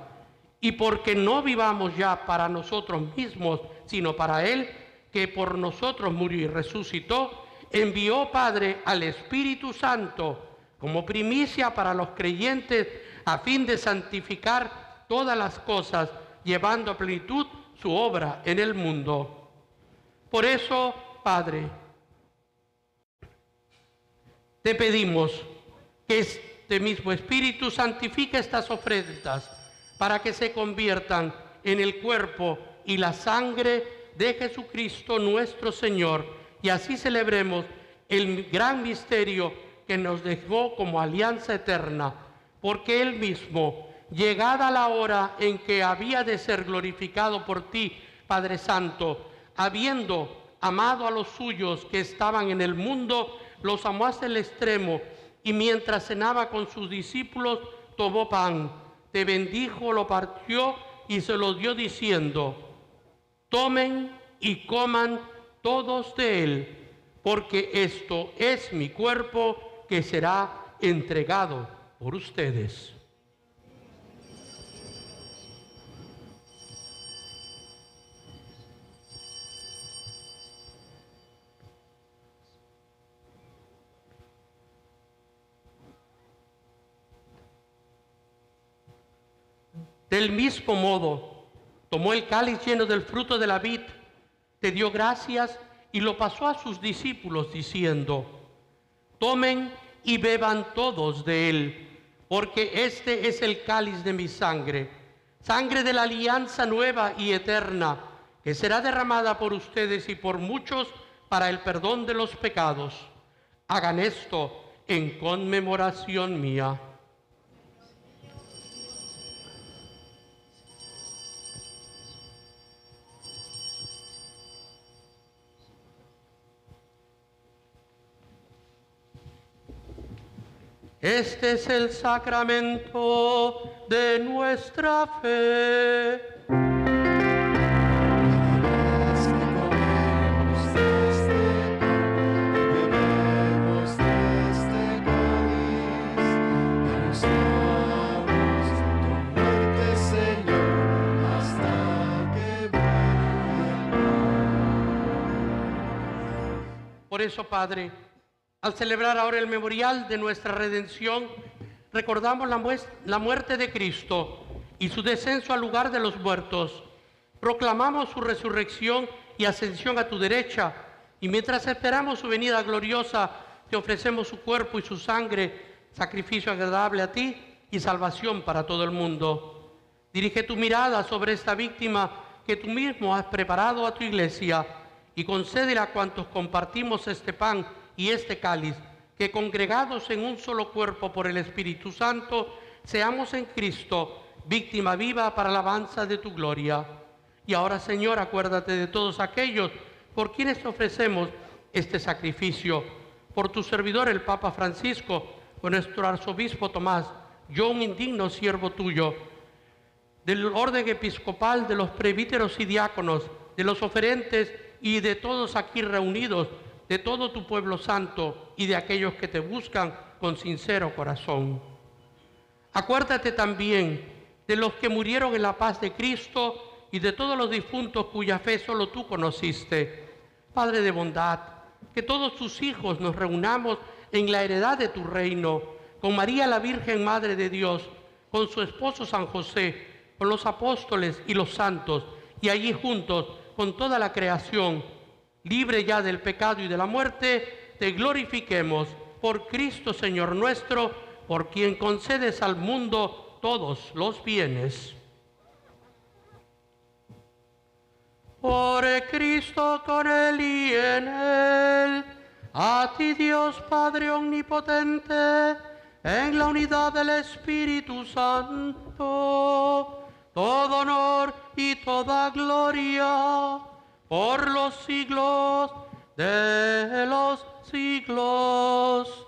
Y porque no vivamos ya para nosotros mismos, sino para Él, que por nosotros murió y resucitó, envió, Padre, al Espíritu Santo como primicia para los creyentes, a fin de santificar todas las cosas, llevando a plenitud su obra en el mundo. Por eso, Padre, te pedimos que este mismo Espíritu santifique estas ofrendas para que se conviertan en el cuerpo y la sangre de Jesucristo nuestro Señor, y así celebremos el gran misterio que nos dejó como alianza eterna, porque Él mismo, llegada la hora en que había de ser glorificado por ti, Padre Santo, habiendo amado a los suyos que estaban en el mundo, los amó hasta el extremo, y mientras cenaba con sus discípulos, tomó pan, te bendijo, lo partió y se lo dio diciendo: tomen y coman todos de él, porque esto es mi cuerpo que será entregado por ustedes. Del mismo modo, tomó el cáliz lleno del fruto de la vid, te dio gracias y lo pasó a sus discípulos diciendo: tomen y beban todos de él, porque este es el cáliz de mi sangre, sangre de la alianza nueva y eterna, que será derramada por ustedes y por muchos para el perdón de los pecados. Hagan esto en conmemoración mía. Este es el sacramento de nuestra fe. Es que comemos de este pan y bebemos de este cáliz, anunciamos tu muerte, Señor, hasta que vuelvas. Por eso, Padre, al celebrar ahora el memorial de nuestra redención, recordamos la muerte de Cristo y su descenso al lugar de los muertos. Proclamamos su resurrección y ascensión a tu derecha, Y mientras esperamos su venida gloriosa, te ofrecemos su cuerpo y su sangre, sacrificio agradable a ti y salvación para todo el mundo. Dirige tu mirada sobre esta víctima que tú mismo has preparado a tu iglesia y concédela a cuantos compartimos este pan y este cáliz, que congregados en un solo cuerpo por el Espíritu Santo, seamos en Cristo víctima viva para la alabanza de tu gloria. Y ahora, Señor, acuérdate de todos aquellos por quienes te ofrecemos este sacrificio, por tu servidor el Papa Francisco, por nuestro arzobispo Tomás, yo un indigno siervo tuyo, del orden episcopal, de los presbíteros y diáconos, de los oferentes y de todos aquí reunidos, de todo tu pueblo santo y de aquellos que te buscan con sincero corazón. Acuérdate también de los que murieron en la paz de Cristo y de todos los difuntos cuya fe solo tú conociste. Padre de bondad, que todos tus hijos nos reunamos en la heredad de tu reino, con María la Virgen Madre de Dios, con su esposo San José, con los apóstoles y los santos, y allí juntos con toda la creación, libre ya del pecado y de la muerte, te glorifiquemos por Cristo Señor nuestro, por quien concedes al mundo todos los bienes. Por Cristo, con Él y en Él, a ti Dios Padre Omnipotente, en la unidad del Espíritu Santo, todo honor y toda gloria, por los siglos de los siglos.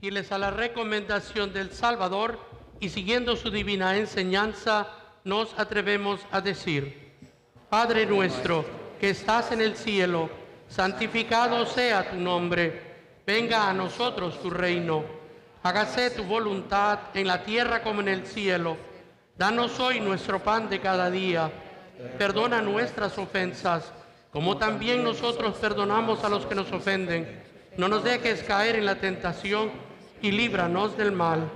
Fieles a la recomendación del Salvador y siguiendo su divina enseñanza, nos atrevemos a decir: Padre nuestro, que estás en el cielo, santificado sea tu nombre. Venga a nosotros tu reino. Hágase tu voluntad en la tierra como en el cielo. Danos hoy nuestro pan de cada día. Perdona nuestras ofensas, como también nosotros perdonamos a los que nos ofenden. No nos dejes caer en la tentación y líbranos del mal.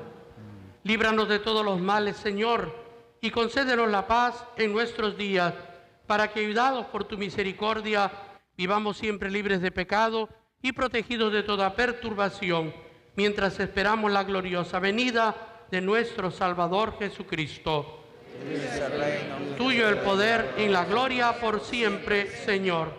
Líbranos de todos los males, Señor, y concédenos la paz en nuestros días, para que, ayudados por tu misericordia, vivamos siempre libres de pecado y protegidos de toda perturbación, mientras esperamos la gloriosa venida de nuestro Salvador Jesucristo. Tuyo el poder y la gloria por siempre, Señor.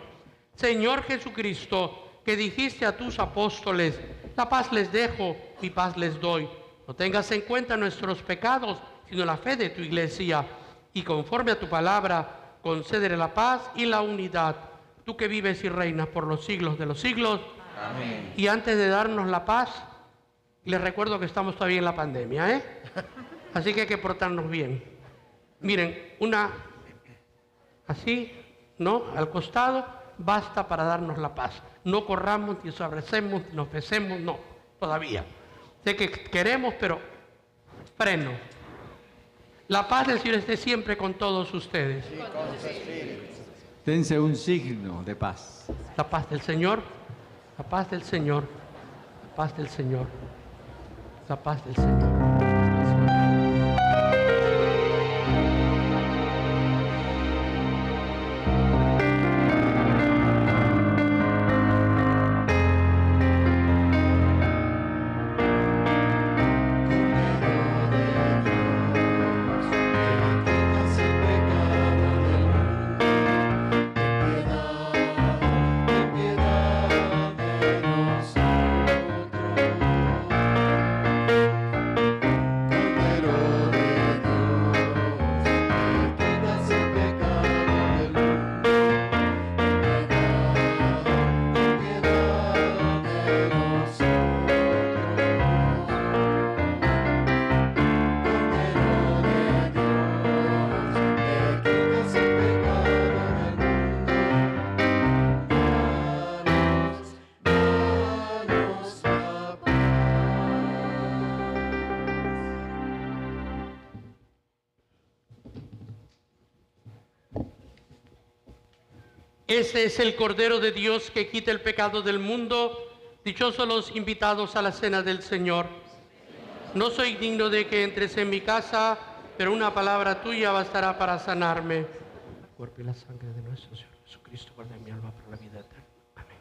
Señor Jesucristo, que dijiste a tus apóstoles: la paz les dejo, mi paz les doy. No tengas en cuenta nuestros pecados, sino la fe de tu iglesia. Y conforme a tu palabra, concédele la paz y la unidad. Tú que vives y reinas por los siglos de los siglos. Amén. Y antes de darnos la paz, les recuerdo que estamos todavía en la pandemia, ¿eh? Así que hay que portarnos bien. Miren, una así, ¿no? Al costado, basta para darnos la paz. No corramos, ni nos abracemos, ni nos besemos, no, todavía. Sé que queremos, pero freno. La paz del Señor esté siempre con todos ustedes. Dense un signo de paz. La paz del Señor, la paz del Señor, la paz del Señor, la paz del Señor. Ese es el Cordero de Dios que quita el pecado del mundo. Dichosos los invitados a la cena del Señor. No soy digno de que entres en mi casa, pero una palabra tuya bastará para sanarme. El cuerpo y la sangre de nuestro Señor Jesucristo guarda mi alma para la vida eterna. Amén.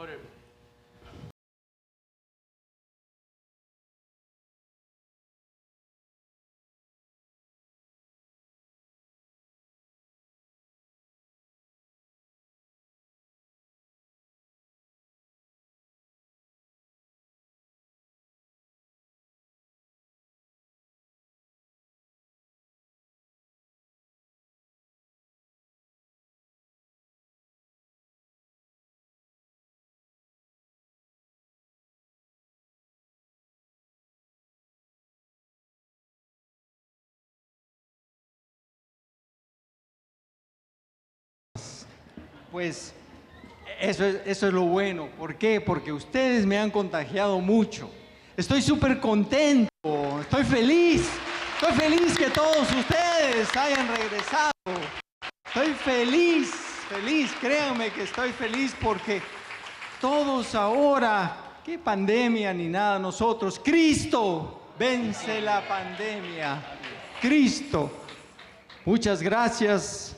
Oremos. Pues eso es lo bueno. ¿Por qué? Porque ustedes me han contagiado mucho. Estoy súper contento, estoy feliz que todos ustedes hayan regresado. Estoy feliz, créanme que estoy feliz porque todos ahora, qué pandemia ni nada, nosotros, Cristo vence la pandemia, Cristo. Muchas gracias,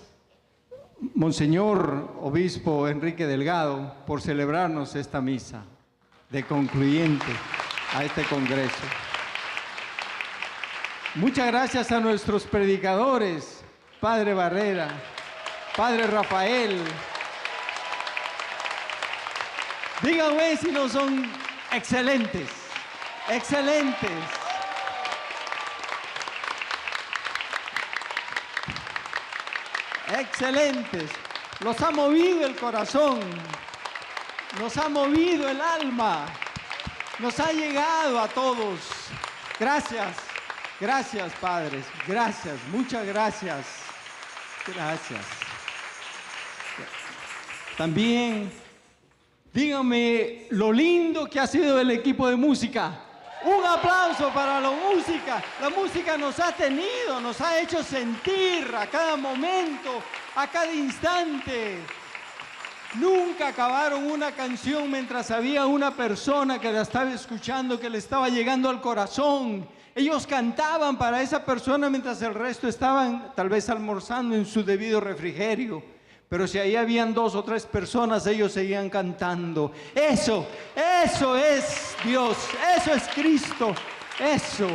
Monseñor Obispo Enrique Delgado, por celebrarnos esta misa de concluyente a este congreso. Muchas gracias a nuestros predicadores, Padre Barrera, Padre Rafael. Díganme si no son excelentes, excelentes. Excelentes, nos ha movido el corazón, nos ha movido el alma, nos ha llegado a todos. Gracias, gracias padres, gracias, muchas gracias, gracias. También díganme lo lindo que ha sido el equipo de música. Un aplauso para la música. La música nos ha tenido, nos ha hecho sentir a cada momento, a cada instante. Nunca acabaron una canción mientras había una persona que la estaba escuchando, que le estaba llegando al corazón. Ellos cantaban para esa persona mientras el resto estaban tal vez almorzando en su debido refrigerio. Pero si ahí habían 2 o 3 personas, ellos seguían cantando. Eso es Dios, eso es Cristo, eso.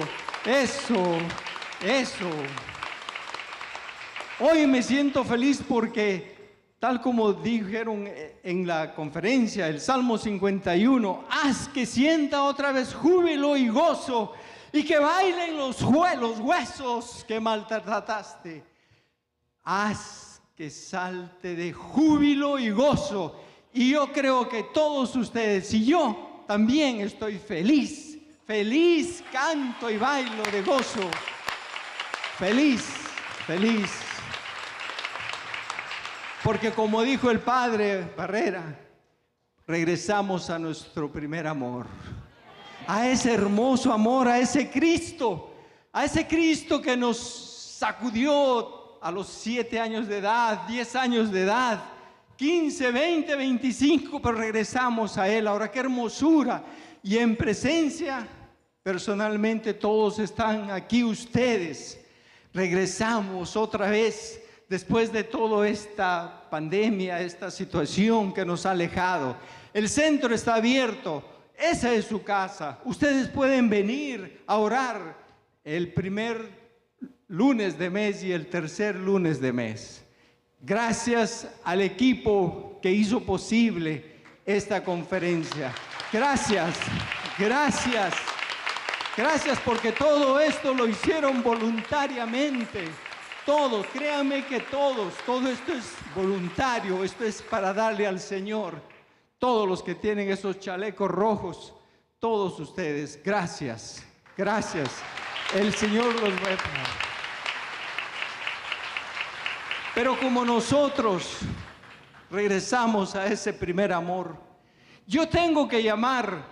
Hoy me siento feliz porque, tal como dijeron en la conferencia, el Salmo 51, haz que sienta otra vez júbilo y gozo y que bailen los huesos que maltrataste. Haz que salte de júbilo y gozo. Y yo creo que todos ustedes y yo también estoy feliz, canto y bailo de gozo. Feliz. Porque como dijo el Padre Barrera, regresamos a nuestro primer amor. A ese hermoso amor, a ese Cristo que nos sacudió a los 7 años de edad, 10 años de edad, 15, 20, 25, pero regresamos a Él. Ahora qué hermosura. Y en presencia, personalmente todos están aquí ustedes. Regresamos otra vez después de toda esta pandemia, esta situación que nos ha alejado. El centro está abierto. Esa es su casa. Ustedes pueden venir a orar el primer lunes de mes y el tercer lunes de mes. Gracias al equipo que hizo posible esta conferencia. Gracias porque todo esto lo hicieron voluntariamente. Todos, créanme que todo esto es voluntario, esto es para darle al Señor. Todos los que tienen esos chalecos rojos, todos ustedes, gracias. El Señor los bendiga. Pero como nosotros regresamos a ese primer amor, yo tengo que llamar,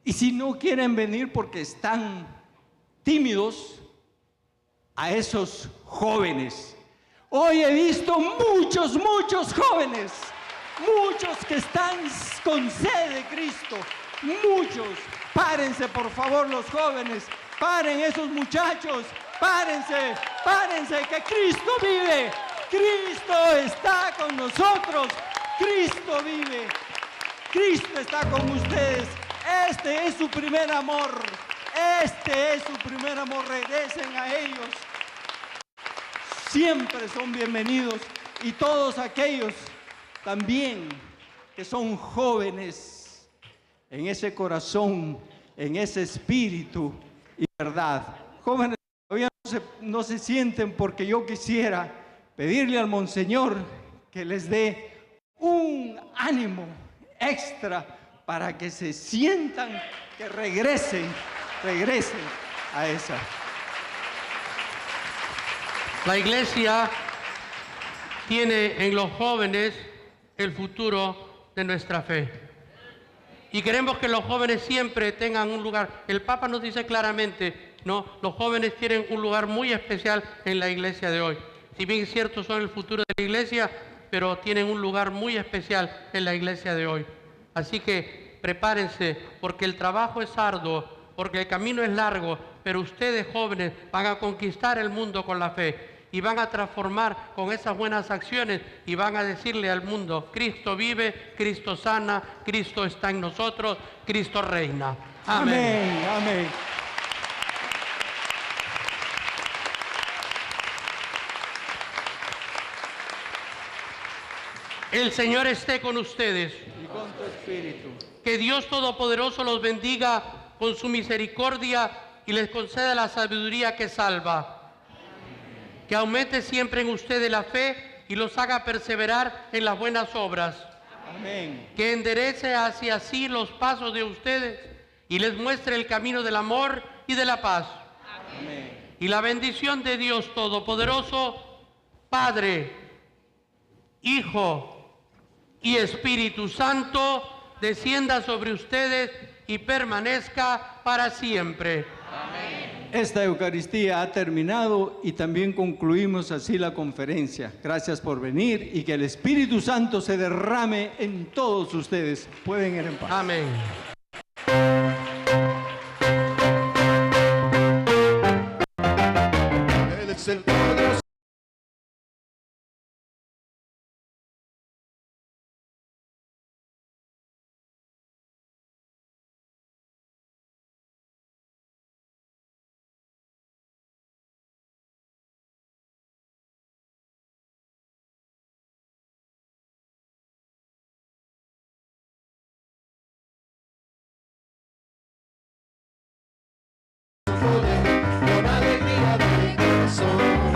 y si no quieren venir porque están tímidos, a esos jóvenes. Hoy he visto muchos jóvenes, muchos que están con sed de Cristo, muchos. Párense, por favor, los jóvenes, paren esos muchachos, párense, que Cristo vive. Cristo está con nosotros, Cristo vive. Cristo está con ustedes. Este es su primer amor. Este es su primer amor. Regresen a ellos. Siempre son bienvenidos. Y todos aquellos también que son jóvenes en ese corazón, en ese espíritu y verdad. Jóvenes todavía no se sienten, porque yo quisiera pedirle al Monseñor que les dé un ánimo extra para que se sientan, que regresen a esa. La Iglesia tiene en los jóvenes el futuro de nuestra fe. Y queremos que los jóvenes siempre tengan un lugar. El Papa nos dice claramente, no, los jóvenes tienen un lugar muy especial en la Iglesia de hoy. Si bien es cierto, son el futuro de la Iglesia, pero tienen un lugar muy especial en la Iglesia de hoy. Así que prepárense, porque el trabajo es arduo, porque el camino es largo, pero ustedes jóvenes van a conquistar el mundo con la fe y van a transformar con esas buenas acciones y van a decirle al mundo: Cristo vive, Cristo sana, Cristo está en nosotros, Cristo reina. Amén. Amén, amén. El Señor esté con ustedes. Y con tu espíritu. Que Dios Todopoderoso los bendiga con su misericordia y les conceda la sabiduría que salva. Que aumente siempre en ustedes la fe y los haga perseverar en las buenas obras. Amén. Que enderece hacia sí los pasos de ustedes y les muestre el camino del amor y de la paz. Amén. Y la bendición de Dios Todopoderoso, Padre, Hijo y Espíritu Santo, descienda sobre ustedes y permanezca para siempre. Esta Eucaristía ha terminado y también concluimos así la conferencia. Gracias por venir y que el Espíritu Santo se derrame en todos ustedes. Pueden ir en paz. Amén. Él es el poderoso. Con alegría de corazón.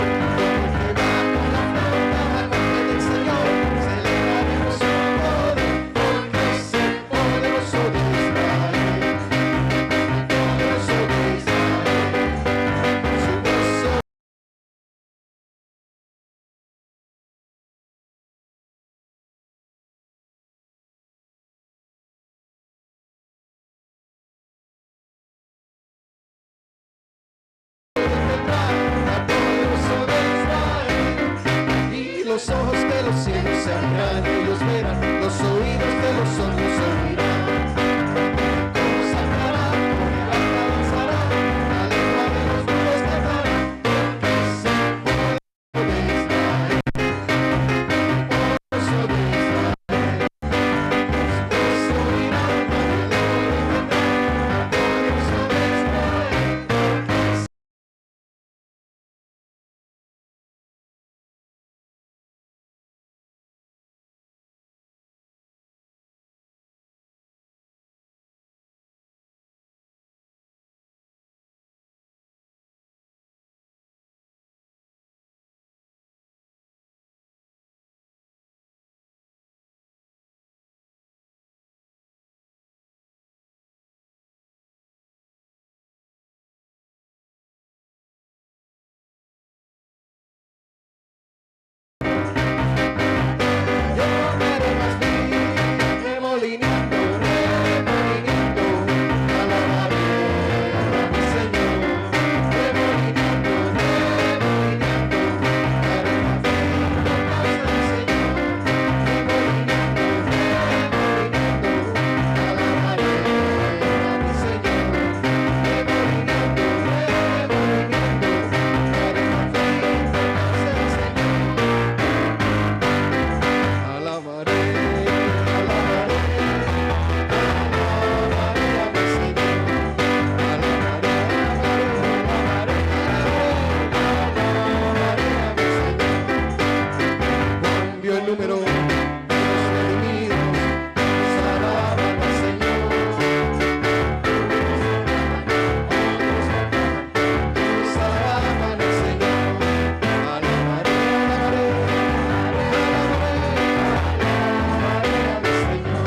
Los ojos de los cielos se abrirán, ellos verán, los oídos de los hombres oirán. sin número, los redimidos, alaban al Señor. Todos alaban al Señor. Alabaré, alabaré, alabaré, alabaré al Señor.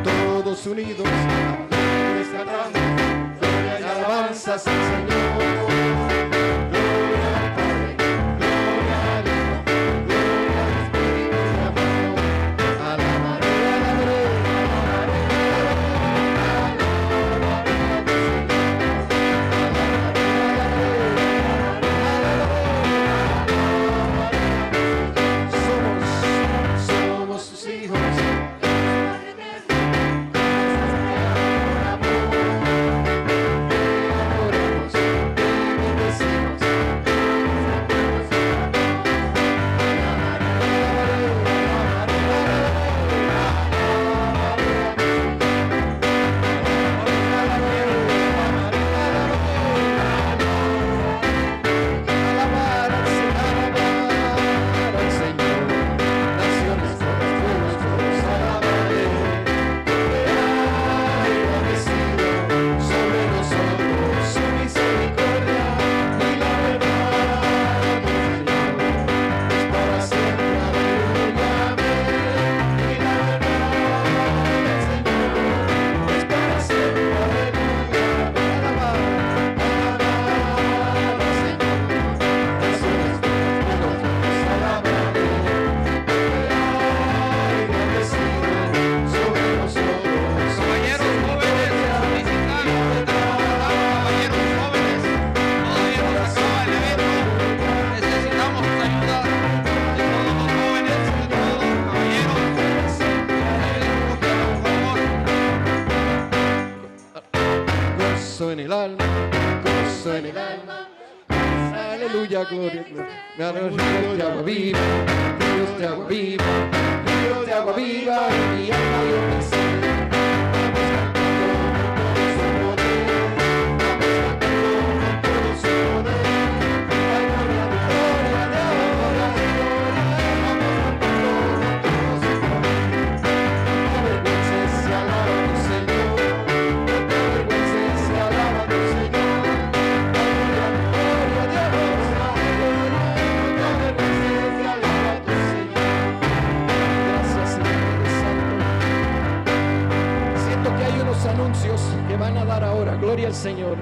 Todos unidos, alegres cantando, gloria y alabanzas al Señor. Gloria al Padre, gloria al Hijo, gloria al Espíritu de amor. Alabaré, alabaré, alabaré, somos sus hijos. Adoremos, bendecimos. Alabar al Señor, naciones, pueblos, todos alabaré. Ha vestido sobre nosotros su misericordia y la verdad del Señor es para siempre. Aleluya, amén. Y la verdad del Señor es para siempre. Aleluya, amén. Alabar al Señor, naciones, pueblos, todos alabaré. Ha vestido sobre nosotros su Caballeros jóvenes, solicitamos, caballeros jóvenes, todavía no se acaba el evento, necesitamos ayuda de todos los jóvenes, de todos los caballeros, por favor. gozo en el alma, gozo en el alma. Aleluya, gloria, gloria. Ríos de agua viva, ríos de agua viva, ríos de agua viva, en mi alma yo me sé. Vamos cantando con todo su poder, vamos cantando con todo su poder. Ay, gloria, gloria, gloria, vamos cantando con todo su poder. No te avergüences, se alaba tu Señor. No te avergüences, se alaba tu Señor. Gloria, gloria a Dios, gloria. No te avergüences, se alaba tu Señor. Gracias, Señor Santo. Siento que hay unos anuncios que van a dar ahora. Gloria al Señor.